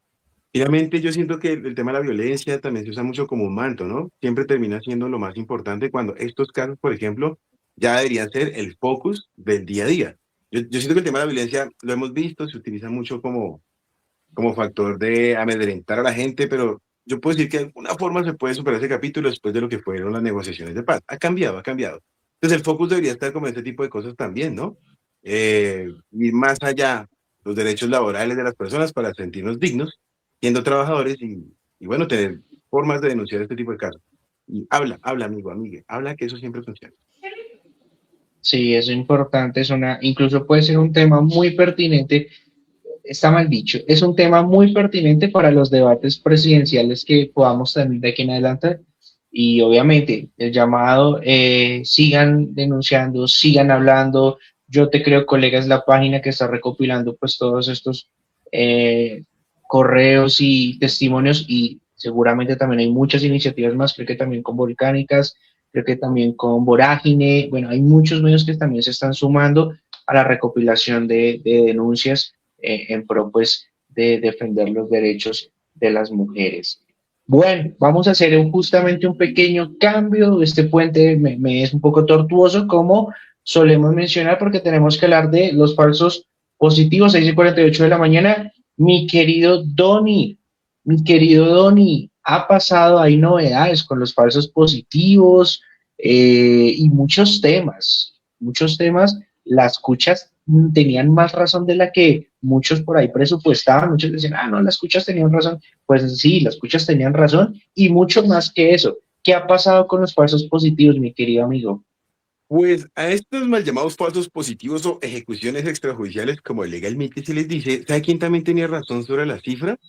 E: finalmente yo siento que el tema de la violencia también se usa mucho como un manto, ¿no? Siempre termina siendo lo más importante cuando estos casos, por ejemplo, ya deberían ser el focus del día a día. Yo siento que el tema de la violencia lo hemos visto, se utiliza mucho como factor de amedrentar a la gente, pero yo puedo decir que de alguna forma se puede superar ese capítulo después de lo que fueron las negociaciones de paz. Ha cambiado, ha cambiado. Entonces el focus debería estar como en este tipo de cosas también, ¿no? Ir más allá los derechos laborales de las personas para sentirnos dignos, siendo trabajadores y bueno, tener formas de denunciar este tipo de casos. Y habla, amigo, amigue, habla que eso siempre funciona.
B: Sí, eso es importante, incluso puede ser un tema muy pertinente, está mal dicho, es un tema muy pertinente para los debates presidenciales que podamos tener de aquí en adelante. Y obviamente el llamado, sigan denunciando, sigan hablando. Yo te creo, colega, es la página que está recopilando pues todos estos eh, correos y testimonios, y seguramente también hay muchas iniciativas más, creo que también con Volcánicas, creo que también con Vorágine. Bueno, hay muchos medios que también se están sumando a la recopilación de denuncias en pro pues de defender los derechos de las mujeres. Bueno, vamos a hacer justamente un pequeño cambio. Este puente me es un poco tortuoso, como solemos mencionar, porque tenemos que hablar de los falsos positivos, 6:48 de la mañana. Mi querido Doni, ha pasado, hay novedades con los falsos positivos, y muchos temas. Las escuchas tenían más razón de la que muchos por ahí presupuestaban. Muchos decían, ah, no, las escuchas tenían razón. Pues sí, las escuchas tenían razón, y mucho más que eso. ¿Qué ha pasado con los falsos positivos, mi querido amigo?
E: Pues a estos mal llamados falsos positivos o ejecuciones extrajudiciales, como legalmente se les dice, ¿sabe quién también tenía razón sobre la cifra?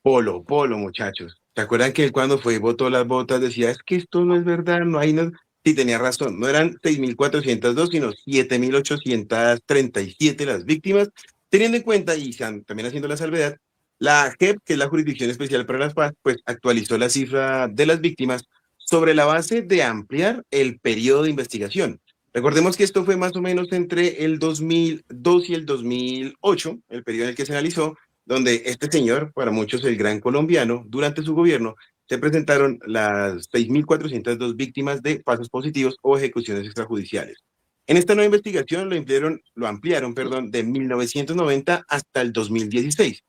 E: Polo, muchachos. ¿Se acuerdan que él cuando fue y botó las botas decía, es que esto no es verdad, no hay no? Sí, tenía razón, no eran 6.402, sino 7.837 las víctimas, teniendo en cuenta, y también haciendo la salvedad, la JEP, que es la Jurisdicción Especial para las Paz, pues actualizó la cifra de las víctimas sobre la base de ampliar el periodo de investigación. Recordemos que esto fue más o menos entre el 2002 y el 2008, el periodo en el que se analizó, donde este señor, para muchos el gran colombiano, durante su gobierno, se presentaron las 6.402 víctimas de falsos positivos o ejecuciones extrajudiciales. En esta nueva investigación lo ampliaron, de 1990 hasta el 2016,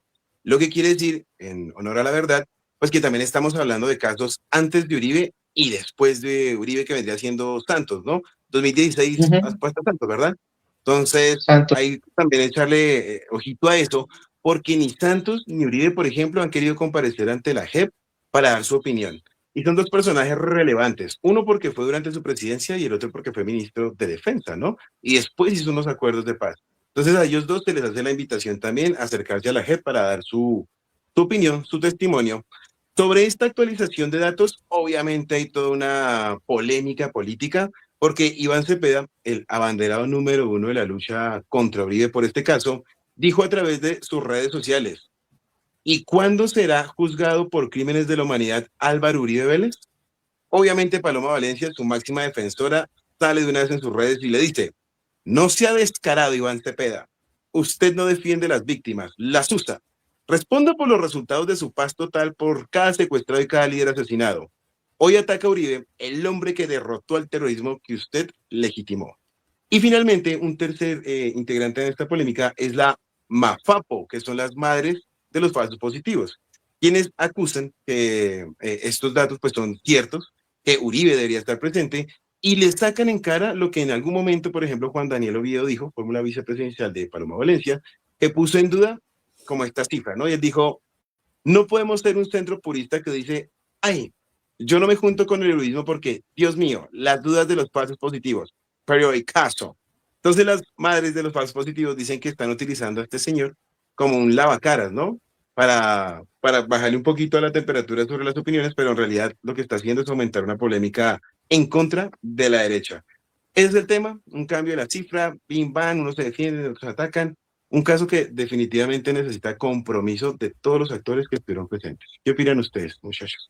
E: lo que quiere decir, en honor a la verdad, pues que también estamos hablando de casos antes de Uribe y después de Uribe, que vendría siendo Santos, ¿no? 2016
B: Uh-huh.
E: hasta Santos, ¿verdad? Entonces,
B: Santo.
E: hay también echarle ojito a eso, porque ni Santos ni Uribe, por ejemplo, han querido comparecer ante la JEP para dar su opinión. Y son dos personajes relevantes, uno porque fue durante su presidencia y el otro porque fue ministro de Defensa, ¿no? Y después hizo unos acuerdos de paz. Entonces a ellos dos se les hace la invitación también a acercarse a la JEP para dar su opinión, su testimonio. Sobre esta actualización de datos, obviamente hay toda una polémica política, porque Iván Cepeda, el abanderado número uno de la lucha contra Uribe por este caso, dijo a través de sus redes sociales: ¿y cuándo será juzgado por crímenes de la humanidad Álvaro Uribe Vélez? Obviamente Paloma Valencia, su máxima defensora, sale de una vez en sus redes y le dice: no sea descarado, Iván Cepeda. Usted no defiende las víctimas, las usa. Responda por los resultados de su paz total por cada secuestrado y cada líder asesinado. Hoy ataca a Uribe, el hombre que derrotó al terrorismo que usted legitimó. Y finalmente, un tercer integrante de esta polémica es la MAFAPO, que son las madres de los falsos positivos, quienes acusan que estos datos pues son ciertos, que Uribe debería estar presente, y le sacan en cara lo que en algún momento, por ejemplo, Juan Daniel Oviedo dijo, fórmula vicepresidencial de Paloma Valencia, que puso en duda como esta cifra, ¿no? Y él dijo: no podemos ser un centro purista que dice, ay, yo no me junto con el eruditismo porque, Dios mío, las dudas de los falsos positivos, pero hay caso. Entonces las madres de los falsos positivos dicen que están utilizando a este señor como un lavacaras, ¿no? Para bajarle un poquito a la temperatura sobre las opiniones, pero en realidad lo que está haciendo es aumentar una polémica en contra de la derecha. Ese es el tema, un cambio de la cifra, bim, bam, unos se defienden, otros atacan. Un caso que definitivamente necesita compromiso de todos los actores que estuvieron presentes. ¿Qué opinan ustedes, muchachos?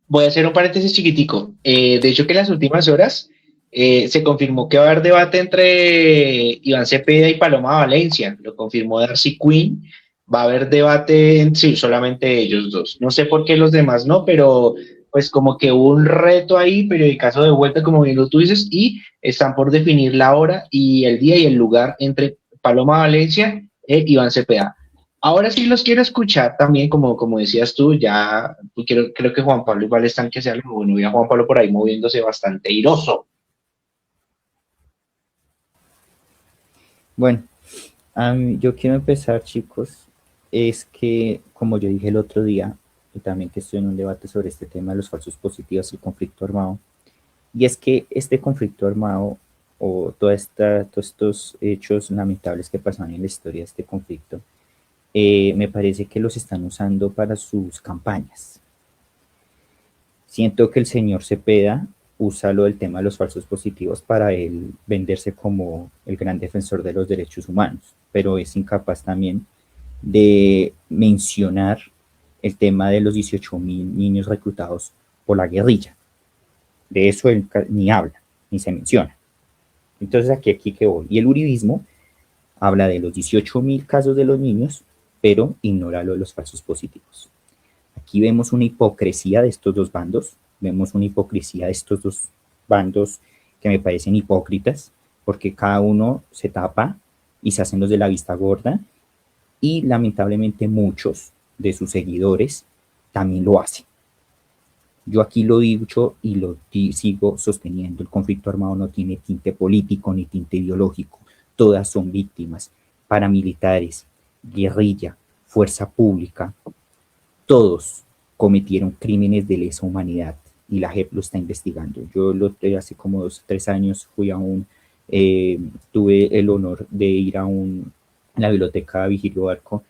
B: Voy a hacer un paréntesis chiquitico. De hecho, que en las últimas horas se confirmó que va a haber debate entre Iván Cepeda y Paloma Valencia. Lo confirmó Darcy Quinn. Va a haber debate sí, solamente ellos dos. No sé por qué los demás no, pero pues como que hubo un reto ahí, periodicazo de vuelta, como bien lo tú dices, y están por definir la hora y el día y el lugar entre Paloma Valencia e Iván Cepeda. Ahora sí los quiero escuchar también, como decías tú, ya creo que Juan Pablo igual están que sea algo bueno, vi a Juan Pablo por ahí moviéndose bastante iroso.
D: Bueno, yo quiero empezar, chicos, es que, como yo dije el otro día, y también que estoy en un debate sobre este tema de los falsos positivos y el conflicto armado, y es que este conflicto armado o todos estos hechos lamentables que pasan en la historia de este conflicto, me parece que los están usando para sus campañas. Siento que el señor Cepeda usa lo del tema de los falsos positivos para él venderse como el gran defensor de los derechos humanos, pero es incapaz también de mencionar el tema de los 18.000 niños reclutados por la guerrilla. De eso él ni habla, ni se menciona. Entonces aquí que voy. Y el uribismo habla de los 18.000 casos de los niños, pero ignora lo de los falsos positivos. Aquí vemos una hipocresía de estos dos bandos, vemos una hipocresía de estos dos bandos que me parecen hipócritas, porque cada uno se tapa y se hacen los de la vista gorda, y lamentablemente muchos de sus seguidores también lo hacen. Yo aquí lo he dicho y lo sigo sosteniendo, el conflicto armado no tiene tinte político ni tinte ideológico, todas son víctimas, paramilitares, guerrilla, fuerza pública, todos cometieron crímenes de lesa humanidad y la JEP lo está investigando. Yo hace como 2 o 3 años tuve el honor de ir a la biblioteca Vigilio Barco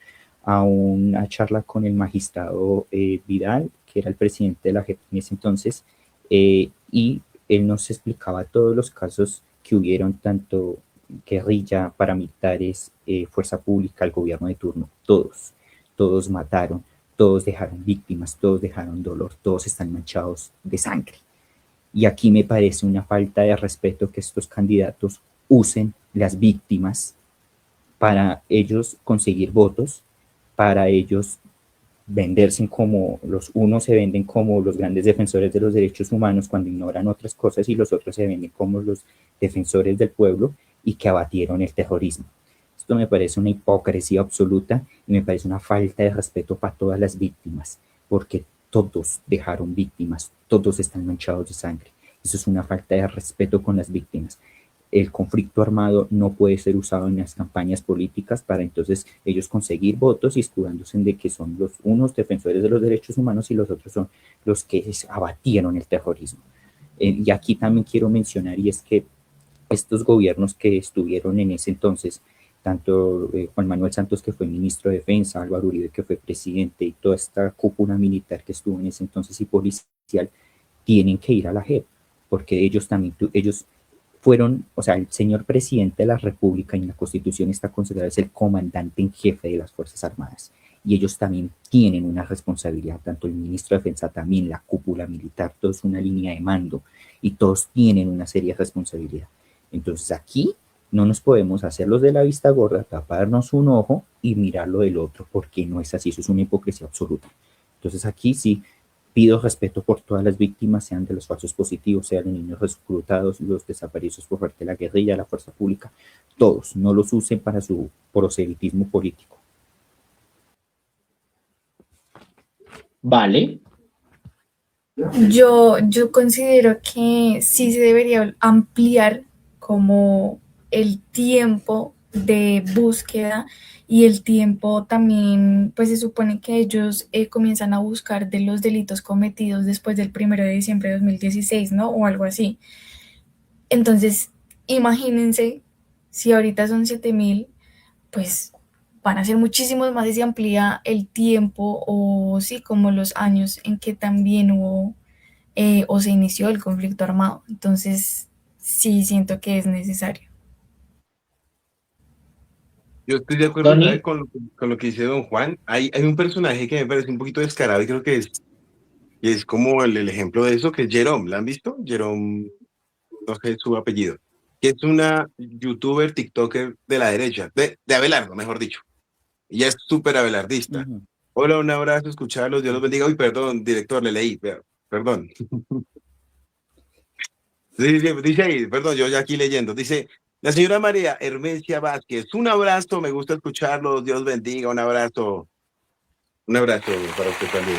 D: a una charla con el magistrado Vidal, que era el presidente de la JEP en ese entonces, y él nos explicaba todos los casos que hubieron, tanto guerrilla, paramilitares, fuerza pública, el gobierno de turno, todos mataron, todos dejaron víctimas, todos dejaron dolor, todos están manchados de sangre. Y aquí me parece una falta de respeto que estos candidatos usen las víctimas para ellos conseguir votos, para ellos venderse como los unos se venden como los grandes defensores de los derechos humanos cuando ignoran otras cosas, y los otros se venden como los defensores del pueblo y que abatieron el terrorismo. Esto me parece una hipocresía absoluta y me parece una falta de respeto para todas las víctimas, porque todos dejaron víctimas, todos están manchados de sangre. Eso es una falta de respeto con las víctimas. El conflicto armado no puede ser usado en las campañas políticas para entonces ellos conseguir votos y escudándose de que son los unos defensores de los derechos humanos y los otros son los que abatieron el terrorismo. Y aquí también quiero mencionar, y es que estos gobiernos que estuvieron en ese entonces, tanto Juan Manuel Santos, que fue ministro de Defensa, Álvaro Uribe, que fue presidente, y toda esta cúpula militar que estuvo en ese entonces y policial, tienen que ir a la JEP, porque ellos fueron, o sea, el señor presidente de la República, y en la Constitución está considerado es el comandante en jefe de las Fuerzas Armadas, y ellos también tienen una responsabilidad, tanto el ministro de Defensa, también la cúpula militar, todo es una línea de mando, y todos tienen una seria responsabilidad. Entonces aquí no nos podemos hacer los de la vista gorda, taparnos un ojo y mirarlo del otro, porque no es así, eso es una hipocresía absoluta. Entonces aquí sí pido respeto por todas las víctimas, sean de los falsos positivos, sean los niños reclutados, los desaparecidos por parte de la guerrilla, la fuerza pública, todos, no los usen para su proselitismo político.
B: Vale.
C: Yo considero que sí se debería ampliar como el tiempo de búsqueda y el tiempo también, pues se supone que ellos comienzan a buscar de los delitos cometidos después del 1 de diciembre de 2016, ¿no? O algo así. Entonces, imagínense si ahorita son 7.000, pues van a ser muchísimos más y se amplía el tiempo o sí, como los años en que también hubo o se inició el conflicto armado. Entonces, sí siento que es necesario.
E: Yo estoy de acuerdo, ¿sabes?
B: Tony,
E: Con lo que dice don Juan. Hay un personaje que me parece un poquito descarado y creo que es Y es como el ejemplo de eso, que es Jerome, ¿la han visto? Jerome, no sé su apellido, que es una youtuber, tiktoker de la derecha, de Abelardo, mejor dicho. Ella es súper abelardista.
D: Ujú.
E: Hola, un abrazo, escucharlos, Dios los bendiga. Uy, perdón, director, le leí, perdón. Dice ahí, perdón, yo ya aquí leyendo, dice, la señora María Hermesia Vázquez, un abrazo, me gusta escucharlos, Dios bendiga, un abrazo para usted también.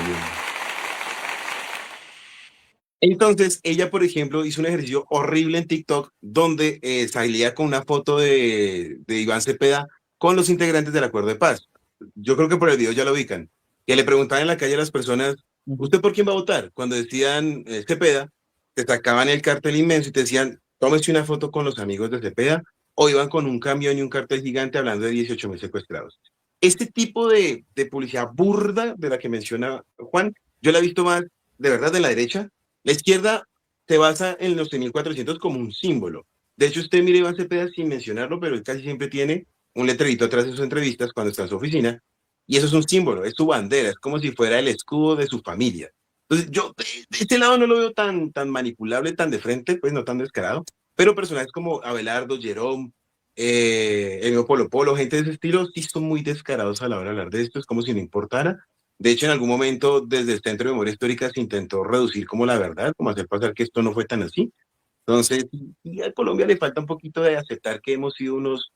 E: Entonces, ella, por ejemplo, hizo un ejercicio horrible en TikTok donde salía con una foto de Iván Cepeda con los integrantes del Acuerdo de Paz. Yo creo que por el video ya lo ubican. Que le preguntaban en la calle a las personas,
D: Ujú.
E: ¿usted por quién va a votar? Cuando decían Cepeda, te sacaban el cartel inmenso y te decían, tómese una foto con los amigos de Cepeda, o iban con un camión y un cartel gigante hablando de 18.000 secuestrados. Este tipo de publicidad burda de la que menciona Juan, yo la he visto más, de verdad, de la derecha. La izquierda se basa en los 1400 como un símbolo. De hecho, usted mire Iván Cepeda sin mencionarlo, pero él casi siempre tiene un letrerito atrás de sus entrevistas cuando está en su oficina, y eso es un símbolo, es su bandera, es como si fuera el escudo de su familia. Entonces, yo de este lado no lo veo tan manipulable, tan de frente, pues no tan descarado, pero personajes como Abelardo, Jerome, el mismo Polo Polo, gente de ese estilo, sí son muy descarados a la hora de hablar de esto, es como si no importara. De hecho, en algún momento, desde el Centro de Memoria Histórica se intentó reducir como la verdad, como hacer pasar que esto no fue tan así. Entonces, y a Colombia le falta un poquito de aceptar que hemos sido unos,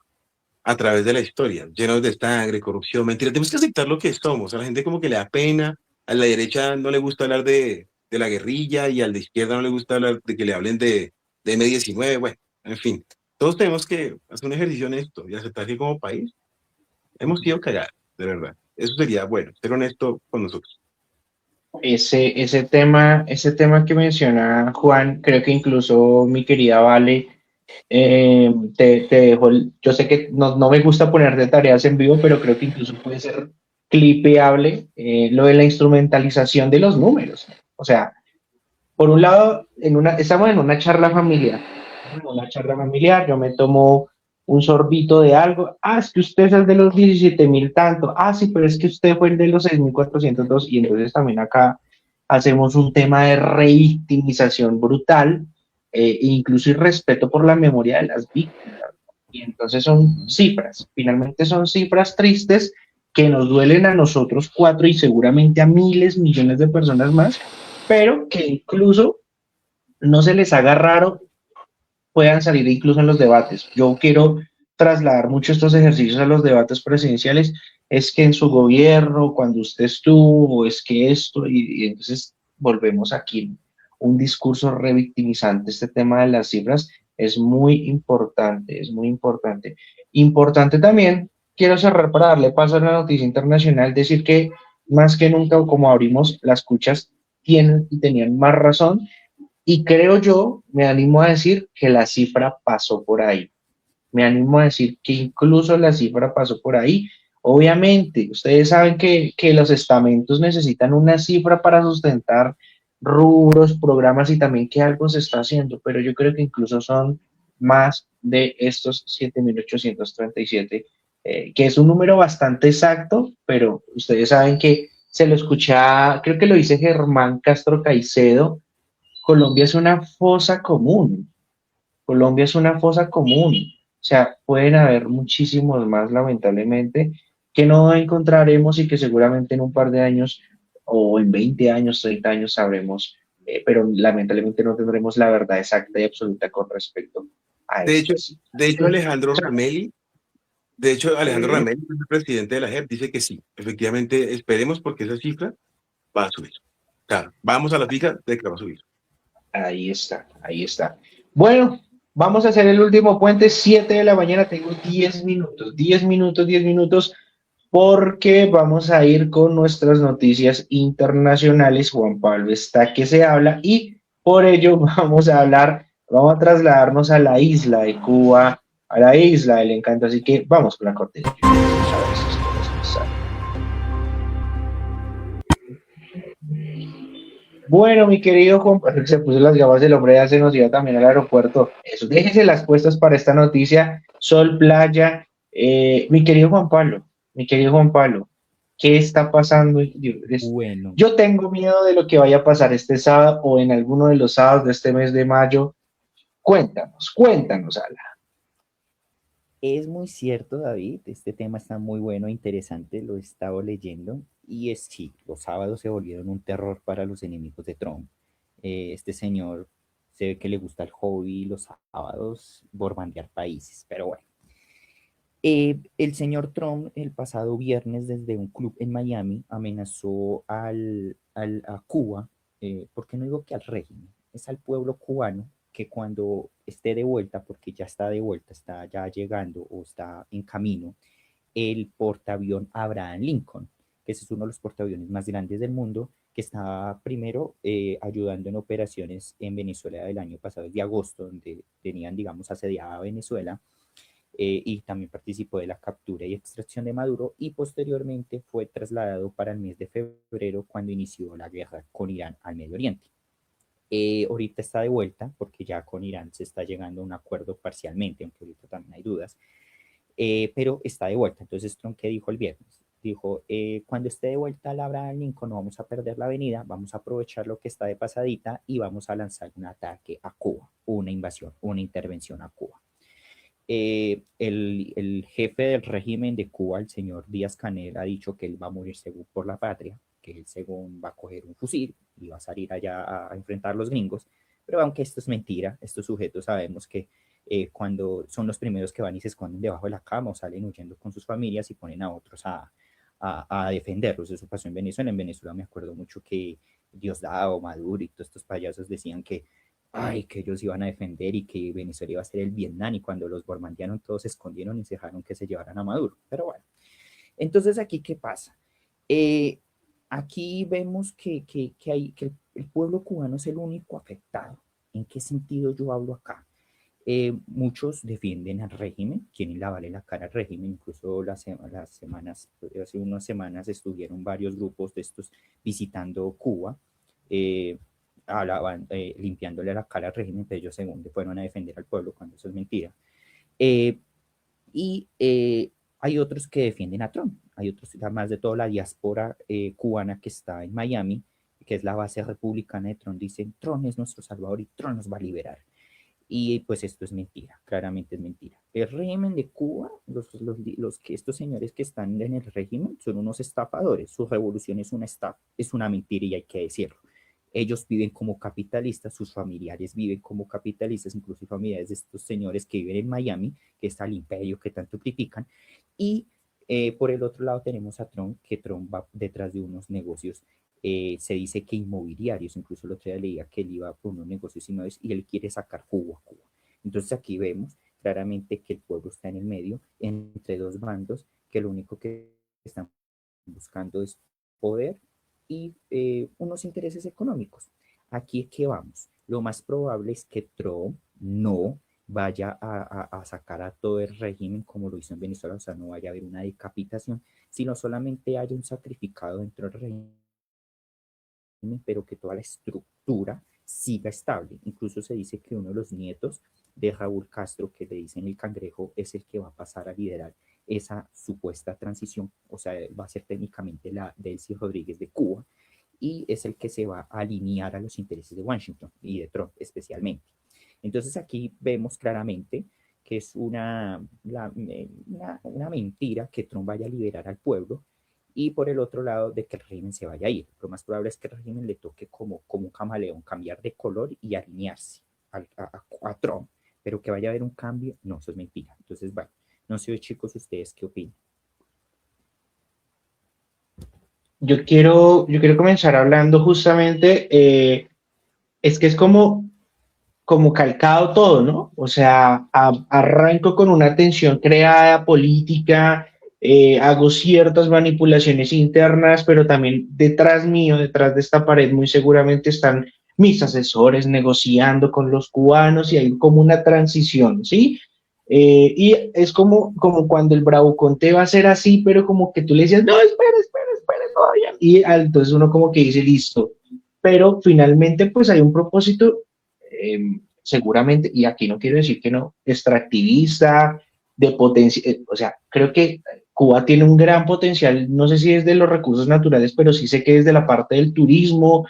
E: a través de la historia, llenos de sangre, corrupción, mentira. Tenemos que aceptar lo que somos. A la gente como que le da pena, a la derecha no le gusta hablar de la guerrilla y a la izquierda no le gusta hablar de que le hablen de M-19, bueno, en fin. Todos tenemos que hacer un ejercicio en esto y aceptar que como país hemos sido cagados, de verdad. Eso sería bueno, ser honesto con nosotros.
B: Ese tema que menciona Juan, creo que incluso mi querida Vale, te dejo, yo sé que no me gusta ponerte tareas en vivo, pero creo que incluso puede ser clipeable lo de la instrumentalización de los números. O sea, por un lado, estamos en una charla familiar. En una charla familiar, yo me tomo un sorbito de algo. Ah, es que usted es el de los 17.000 tanto. Ah, sí, pero es que usted fue el de los 6.402. Y entonces también acá hacemos un tema de revictimización brutal, incluso irrespeto por la memoria de las víctimas. Y entonces son
D: Ujú.
B: cifras, finalmente son cifras tristes que nos duelen a nosotros cuatro y seguramente a miles, millones de personas más, pero que incluso no se les haga raro, puedan salir incluso en los debates. Yo quiero trasladar mucho estos ejercicios a los debates presidenciales, es que en su gobierno, cuando usted estuvo, es que esto, y entonces volvemos aquí. Un discurso revictimizante, este tema de las cifras es muy importante, es muy importante. Importante también, quiero cerrar para darle paso a la noticia internacional, decir que más que nunca, como abrimos, las escuchas tienen y tenían más razón y creo yo, me animo a decir que la cifra pasó por ahí. Me animo a decir que incluso la cifra pasó por ahí. Obviamente, ustedes saben que los estamentos necesitan una cifra para sustentar rubros, programas y también que algo se está haciendo, pero yo creo que incluso son más de estos 7.837, que es un número bastante exacto, pero ustedes saben que se lo escucha, creo que lo dice Germán Castro Caicedo. Colombia es una fosa común. Colombia es una fosa común. O sea, pueden haber muchísimos más, lamentablemente, que no encontraremos y que seguramente en un par de años o en 20 años, 30 años sabremos, pero lamentablemente no tendremos la verdad exacta y absoluta con respecto a
E: De hecho,
B: estas.
E: de hecho Alejandro
B: O sea,
E: Ramelli, de hecho, Alejandro
B: sí,
E: Ramelli, el presidente de la JEP, dice que sí. Efectivamente, esperemos porque esa cifra va a subir. O sea, vamos a la fija de que va a subir.
B: ahí está, ahí está. Bueno, vamos a hacer el último puente, 7 de la mañana, tengo 10 minutos, 10 minutos, 10 minutos porque vamos a ir con nuestras noticias internacionales. Juan Pablo está que se habla y por ello vamos a trasladarnos a la isla de Cuba, a la isla del encanto. Así que vamos con la cortina. Bueno, mi querido Juan Pablo, se puso las gafas del hombre, ya se nos iba también al aeropuerto. Eso, déjese las puestas para esta noticia. Sol, playa. Mi querido Juan Pablo, ¿Qué está pasando?
D: Bueno,
B: Yo tengo miedo de lo que vaya a pasar este sábado o en alguno de los sábados de este mes de mayo. Cuéntanos, Ala.
D: es muy cierto, David, este tema está muy bueno, interesante, lo he estado leyendo, y es sí, los sábados se volvieron un terror para los enemigos de Trump. Este señor se ve que le gusta el hobby los sábados, bombardear países, pero bueno. El señor Trump el pasado viernes desde un club en Miami amenazó a Cuba, porque no digo que al régimen, es al pueblo cubano que cuando esté de vuelta, porque ya está de vuelta, está ya llegando o está en camino, el portaavión Abraham Lincoln, que ese es uno de los portaaviones más grandes del mundo, que está primero ayudando en operaciones en Venezuela del año pasado, de agosto, donde tenían, digamos, asediada a Venezuela, y también participó de la captura y extracción de Maduro, y posteriormente fue trasladado para el mes de febrero cuando inició la guerra con Irán al Medio Oriente. Ahorita está de vuelta porque ya con Irán se está llegando a un acuerdo parcialmente, aunque ahorita también hay dudas, pero está de vuelta. Entonces, Trump, ¿qué dijo el viernes? Dijo, cuando esté de vuelta la Abraham Lincoln no vamos a perder la avenida, vamos a aprovechar lo que está de pasadita y vamos a lanzar un ataque a Cuba, una invasión, una intervención a Cuba. El jefe del régimen de Cuba, el señor Díaz-Canel, ha dicho que él va a morir según por la patria, que él según va a coger un fusil y va a salir allá a enfrentar a los gringos, pero aunque esto es mentira, estos sujetos sabemos que cuando son los primeros que van y se esconden debajo de la cama o salen huyendo con sus familias y ponen a otros a defenderlos. Eso pasó en Venezuela. En Venezuela me acuerdo mucho que Diosdado, Maduro y todos estos payasos decían que ay, que ellos iban a defender y que Venezuela iba a ser el Vietnam, y cuando los bombardearon todos se escondieron y se dejaron que se llevaran a Maduro. Pero bueno, entonces aquí, ¿qué pasa? Aquí vemos que el pueblo cubano es el único afectado. ¿En qué sentido yo hablo acá? Muchos defienden al régimen, quieren lavarle la cara al régimen, incluso hace unas semanas estuvieron varios grupos de estos visitando Cuba, limpiándole la cara al régimen, pero ellos según fueron a defender al pueblo, cuando eso es mentira. Hay otros que defienden a Trump, hay otros, además de toda la diáspora cubana que está en Miami, que es la base republicana de Trump, dicen, Trump es nuestro salvador y Trump nos va a liberar. Y pues esto es mentira, claramente es mentira. El régimen de Cuba, estos señores que están en el régimen son unos estafadores, su revolución es una estafa, es una mentira y hay que decirlo. Ellos viven como capitalistas, sus familiares viven como capitalistas, incluso familiares de estos señores que viven en Miami, que está el imperio que tanto critican. Y por el otro lado tenemos a Trump, que Trump va detrás de unos negocios, se dice que inmobiliarios, incluso el otro día leía que él iba por unos negocios inmobiliarios y él quiere sacar Cuba a Cuba. Entonces aquí vemos claramente que el pueblo está en el medio, entre dos bandos, que lo único que están buscando es poder y unos intereses económicos. Aquí es que vamos. Lo más probable es que Trump no vaya a sacar a todo el régimen como lo hizo en Venezuela, o sea, no vaya a haber una decapitación, sino solamente haya un sacrificado dentro del régimen, pero que toda la estructura siga estable. Incluso se dice que uno de los nietos de Raúl Castro, que le dicen el cangrejo, es el que va a pasar a liderar esa supuesta transición, o sea, va a ser técnicamente la Delcy Rodríguez de Cuba, y es el que se va a alinear a los intereses de Washington y de Trump especialmente. Entonces aquí vemos claramente que es una mentira que Trump vaya a liberar al pueblo, y por el otro lado de que el régimen se vaya a ir. Lo más probable es que el régimen le toque como un camaleón, cambiar de color y alinearse a Trump, pero que vaya a haber un cambio, no, eso es mentira. Entonces, bueno, no sé, chicos, ustedes qué opinan.
B: Yo quiero comenzar hablando justamente, es que es como calcado todo, ¿no? O sea, arranco con una tensión creada política, hago ciertas manipulaciones internas, pero también detrás mío, detrás de esta pared, muy seguramente están mis asesores negociando con los cubanos y hay como una transición, ¿sí? Y es como cuando el bravuconte va a ser así, pero como que tú le decías, no, espere, todavía. Y entonces uno como que dice, listo. Pero finalmente pues hay un propósito, seguramente, y aquí no quiero decir que no, extractivista, de potencia, o sea, creo que Cuba tiene un gran potencial, no sé si es de los recursos naturales, pero sí sé que es de la parte del turismo.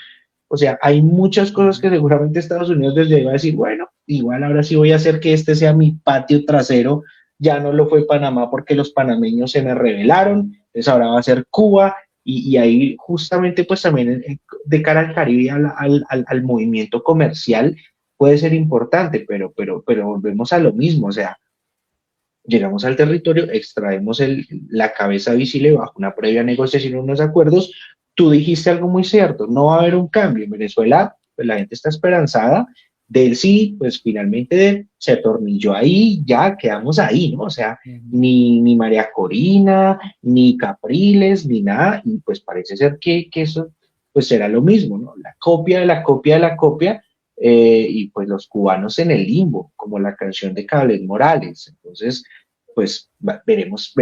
B: O sea, hay muchas cosas que seguramente Estados Unidos les llega a decir, bueno, igual ahora sí voy a hacer que este sea mi patio trasero. Ya no lo fue Panamá porque los panameños se me rebelaron, entonces ahora va a ser Cuba. Y ahí justamente pues también de cara al Caribe, al movimiento comercial, puede ser importante, pero volvemos a lo mismo, o sea, llegamos al territorio, extraemos la cabeza visible bajo una previa negociación, unos acuerdos. Tú dijiste algo muy cierto, no va a haber un cambio. En Venezuela, pues la gente está esperanzada del sí, pues finalmente se atornilló ahí, ya quedamos ahí, ¿no? O sea, ni María Corina, ni Capriles, ni nada, y pues parece ser que eso pues será lo mismo, ¿no? La copia de la copia de la copia, y pues los cubanos en el limbo, como la canción de Cables Morales. Entonces, pues veremos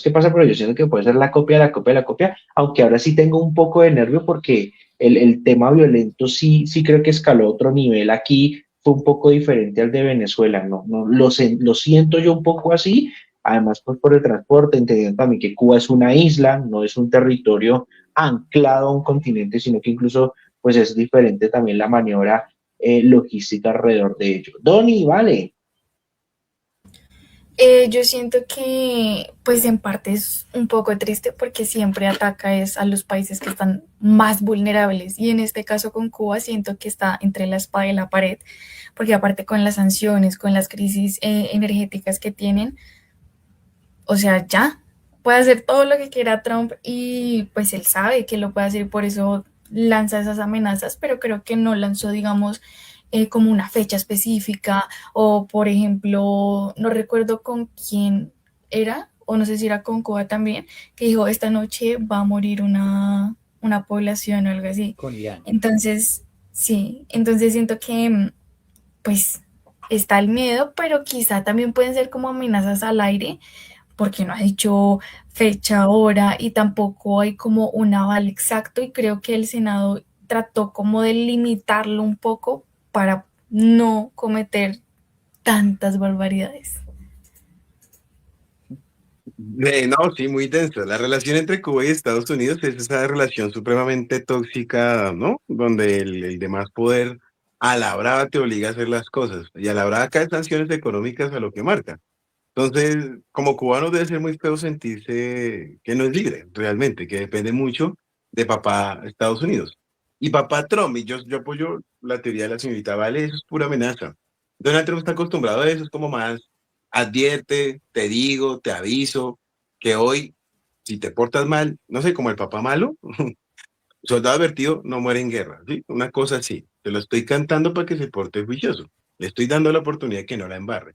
B: qué pasa, pero yo siento que puede ser la copia de la copia de la copia, aunque ahora sí tengo un poco de nervio porque el tema violento sí creo que escaló a otro nivel aquí, fue un poco diferente al de Venezuela, no lo siento yo un poco así, además pues por el transporte, entendiendo también que Cuba es una isla, no es un territorio anclado a un continente, sino que incluso pues es diferente también la maniobra logística alrededor de ello. Donny, vale.
C: Yo siento que, pues en parte es un poco triste porque siempre ataca es a los países que están más vulnerables y en este caso con Cuba siento que está entre la espada y la pared, porque aparte con las sanciones, con las crisis energéticas que tienen, o sea, ya puede hacer todo lo que quiera Trump y pues él sabe que lo puede hacer y por eso lanza esas amenazas, pero creo que no lanzó, digamos, como una fecha específica o, por ejemplo, no recuerdo con quién era, o no sé si era con Cuba también, que dijo, esta noche va a morir una población o algo así.
D: Con Irán.
C: Entonces, sí, entonces siento que, pues, está el miedo, pero quizá también pueden ser como amenazas al aire porque no ha dicho fecha, hora y tampoco hay como un aval exacto y creo que el Senado trató como de limitarlo un poco para no cometer tantas barbaridades.
E: No, sí, muy densa. La relación entre Cuba y Estados Unidos es esa relación supremamente tóxica, ¿no? Donde el demás poder a la brava te obliga a hacer las cosas y a la brava caen sanciones económicas a lo que marca. Entonces, como cubano debe ser muy feo sentirse que no es libre realmente, que depende mucho de papá Estados Unidos. Y papá Trump, y yo apoyo la teoría de la señorita Vale, eso es pura amenaza. Donald Trump está acostumbrado a eso, es como más advierte, te digo, te aviso, que hoy, si te portas mal, no sé, como el papá malo, soldado advertido no muere en guerra, ¿sí? Una cosa así. Te lo estoy cantando para que se porte juicioso. Le estoy dando la oportunidad que no la embarre.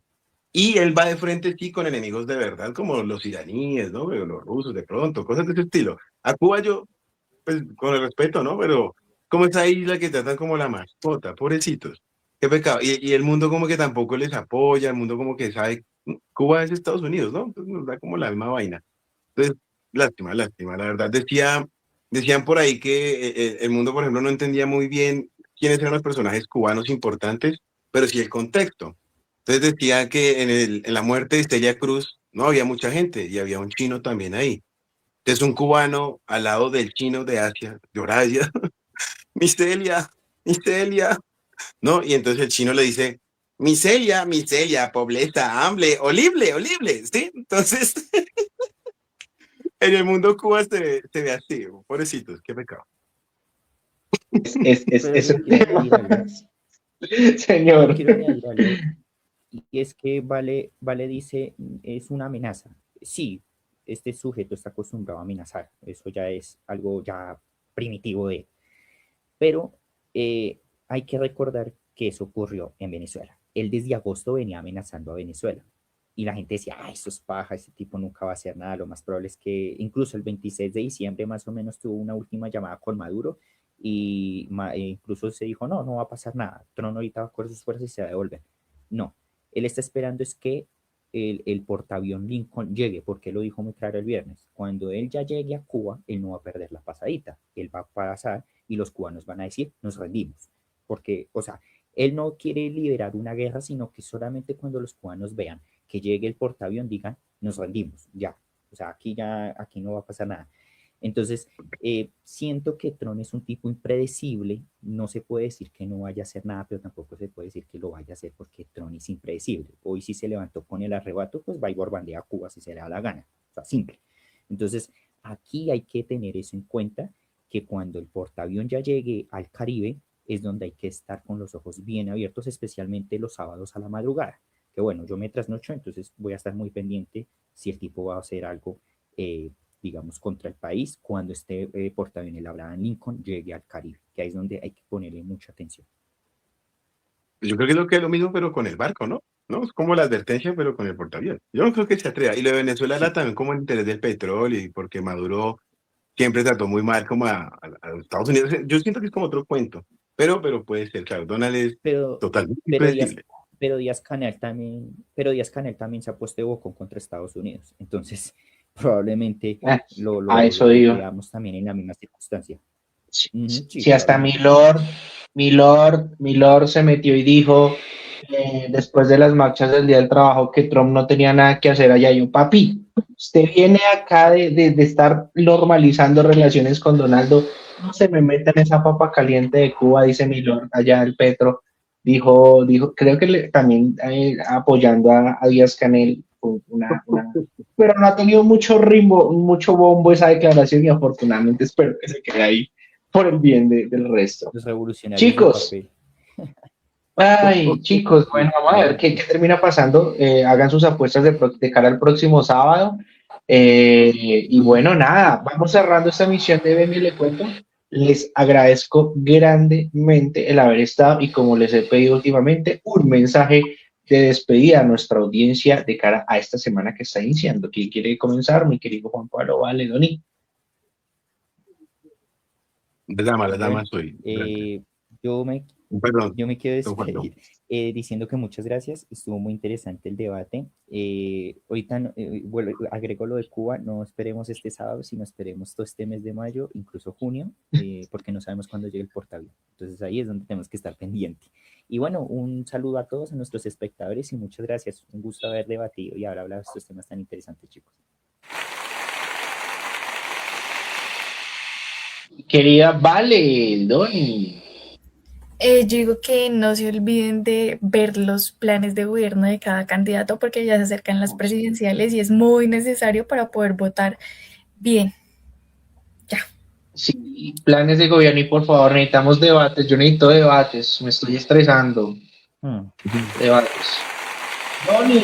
E: Y él va de frente, sí, con enemigos de verdad, como los iraníes, ¿no? O los rusos, de pronto, cosas de ese estilo. A Cuba yo, pues, con el respeto, ¿no? Pero como esa isla que tratan como la mascota, pobrecitos. Qué pecado. Y el mundo como que tampoco les apoya, el mundo como que sabe, Cuba es Estados Unidos, ¿no? Entonces nos da como la misma vaina. Entonces, lástima, lástima. La verdad, decían por ahí que el mundo, por ejemplo, no entendía muy bien quiénes eran los personajes cubanos importantes, pero sí el contexto. Entonces decía que en la muerte de Celia Cruz no había mucha gente y había un chino también ahí. Entonces un cubano al lado del chino de Asia, de Eurasia, Miselia, Miselia, ¿no? Y entonces el chino le dice, Miselia, pobreza, hambre, olible, olible, ¿sí? Entonces, en el mundo Cuba se ve así, pobrecitos, qué pecado.
D: Pero
B: Es
D: yo
B: un
D: quiero
B: tema.
D: añadir algo. Yo
B: Señor.
D: quiero añadir algo. Y es que Vale dice, es una amenaza. Sí, este sujeto está acostumbrado a amenazar. Eso ya es algo ya primitivo de él. Pero hay que recordar que eso ocurrió en Venezuela. Él desde agosto venía amenazando a Venezuela. Y la gente decía, eso es paja, ese tipo nunca va a hacer nada. Lo más probable es que incluso el 26 de diciembre más o menos tuvo una última llamada con Maduro y incluso se dijo, no va a pasar nada. Trump ahorita va a coger sus fuerzas y se va a devolver. No, él está esperando es que el portaavión Lincoln llegue, porque lo dijo muy claro el viernes. Cuando él ya llegue a Cuba, él no va a perder la pasadita. Él va a pasar y los cubanos van a decir, nos rendimos. Porque, o sea, él no quiere liberar una guerra, sino que solamente cuando los cubanos vean que llegue el portaavión digan, nos rendimos, ya, o sea, aquí no va a pasar nada. Entonces, siento que Trump es un tipo impredecible, no se puede decir que no vaya a hacer nada, pero tampoco se puede decir que lo vaya a hacer porque Trump es impredecible. Hoy si se levantó con el arrebato, pues va y bombardea a Cuba si se le da la gana, o sea, simple. Entonces, aquí hay que tener eso en cuenta, que cuando el portaavión ya llegue al Caribe, es donde hay que estar con los ojos bien abiertos, especialmente los sábados a la madrugada. Que bueno, yo me trasnocho, entonces voy a estar muy pendiente si el tipo va a hacer algo, digamos, contra el país cuando este portaavión, el Abraham Lincoln, llegue al Caribe, que ahí es donde hay que ponerle mucha atención.
E: Yo creo que es lo mismo, pero con el barco, ¿no? ¿No? Es como la advertencia, pero con el portaaviones. Yo no creo que se atreva. Y lo de Venezuela era también como el interés del petróleo y porque Maduro siempre trató muy mal como a Estados Unidos. Yo siento que es como otro cuento, pero puede ser, claro, Donald es totalmente impredecible.
D: Pero Díaz Canel también se ha puesto de bocón contra Estados Unidos. Entonces, probablemente lo veamos también en la misma circunstancia.
B: Sí, hasta Milord se metió y dijo después de las marchas del Día del Trabajo que Trump no tenía nada que hacer allá. Yo, papi, usted viene acá de estar normalizando relaciones con Donaldo, no se me meta en esa papa caliente de Cuba, dice Milord, allá el Petro. Dijo, creo que también apoyando a Díaz Canel, pero no ha tenido mucho bombo esa declaración y afortunadamente espero que se quede ahí por el bien del resto.
D: Los revolucionarios.
B: Chicos, chicos, bueno, vamos a ver qué termina pasando. Hagan sus apuestas de cara al próximo sábado. Y bueno, nada, vamos cerrando esta emisión de Venga y Le Cuento. Les agradezco grandemente el haber estado y como les he pedido últimamente, un mensaje de despedida a nuestra audiencia de cara a esta semana que está iniciando. ¿Quién quiere comenzar? Mi querido Juan Pablo, vale, Doni.
E: La dama soy.
D: Yo me quiero despedir diciendo que muchas gracias, estuvo muy interesante el debate. Ahorita agrego lo de Cuba, no esperemos este sábado, sino esperemos todo este mes de mayo, incluso junio, porque no sabemos cuándo llegue el portaavión. Entonces ahí es donde tenemos que estar pendientes. Y bueno, un saludo a todos, a nuestros espectadores y muchas gracias. Un gusto haber debatido y haber hablado de estos temas tan interesantes, chicos.
B: Querida Vale, Doni.
C: Yo digo que no se olviden de ver los planes de gobierno de cada candidato porque ya se acercan las presidenciales y es muy necesario para poder votar bien. Ya.
B: Sí, planes de gobierno y por favor necesitamos debates. Yo necesito debates, me estoy estresando. Debates. Doni.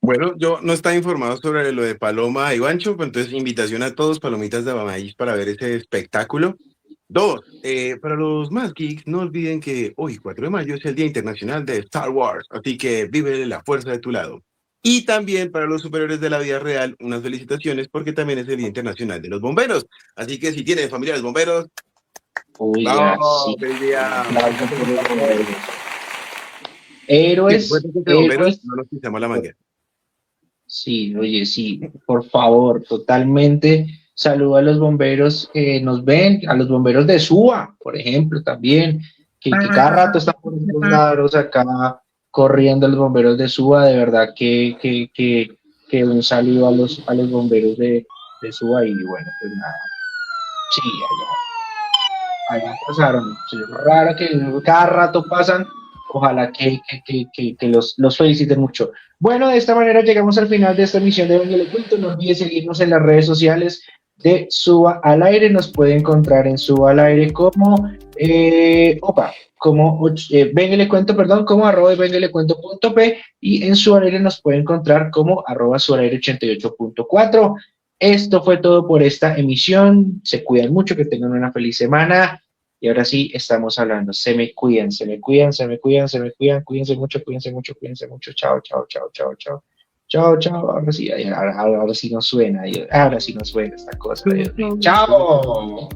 E: Bueno, yo no estaba informado sobre lo de Paloma y Bancho, pues entonces invitación a todos, palomitas de Abamaís, para ver ese espectáculo. 2, para los más geeks, no olviden que hoy, 4 de mayo, es el Día Internacional de Star Wars, así que vive la fuerza de tu lado. Y también para los superiores de la vida real, unas felicitaciones, porque también es el Día Internacional de los Bomberos. Así que si tienen familiares bomberos,
B: ¡vamos!
E: ¡Feliz día!
B: Héroes.
E: No nos quitamos la manguera.
B: Sí, oye, sí, por favor, totalmente. Saludo a los bomberos que nos ven, a los bomberos de SUA, por ejemplo, también, que cada rato están por estos lados acá corriendo los bomberos de SUA, de verdad que un saludo a los bomberos de SUA y bueno, pues nada, sí, allá pasaron, sí, raro que cada rato pasan, ojalá que los feliciten mucho. Bueno, de esta manera llegamos al final de esta emisión de Venga y Le Cuento. No olviden seguirnos en las redes sociales de Suba al Aire. Nos puede encontrar en Suba al Aire como Venga y Le Cuento, como @vengayle-cuento.p y en Suba al Aire nos puede encontrar como @subaalaire88.4. Esto fue todo por esta emisión. Se cuidan mucho, que tengan una feliz semana. Y ahora sí, estamos hablando. Se me cuidan. Cuídense mucho. Chao. Ahora sí nos suena esta cosa. Chao.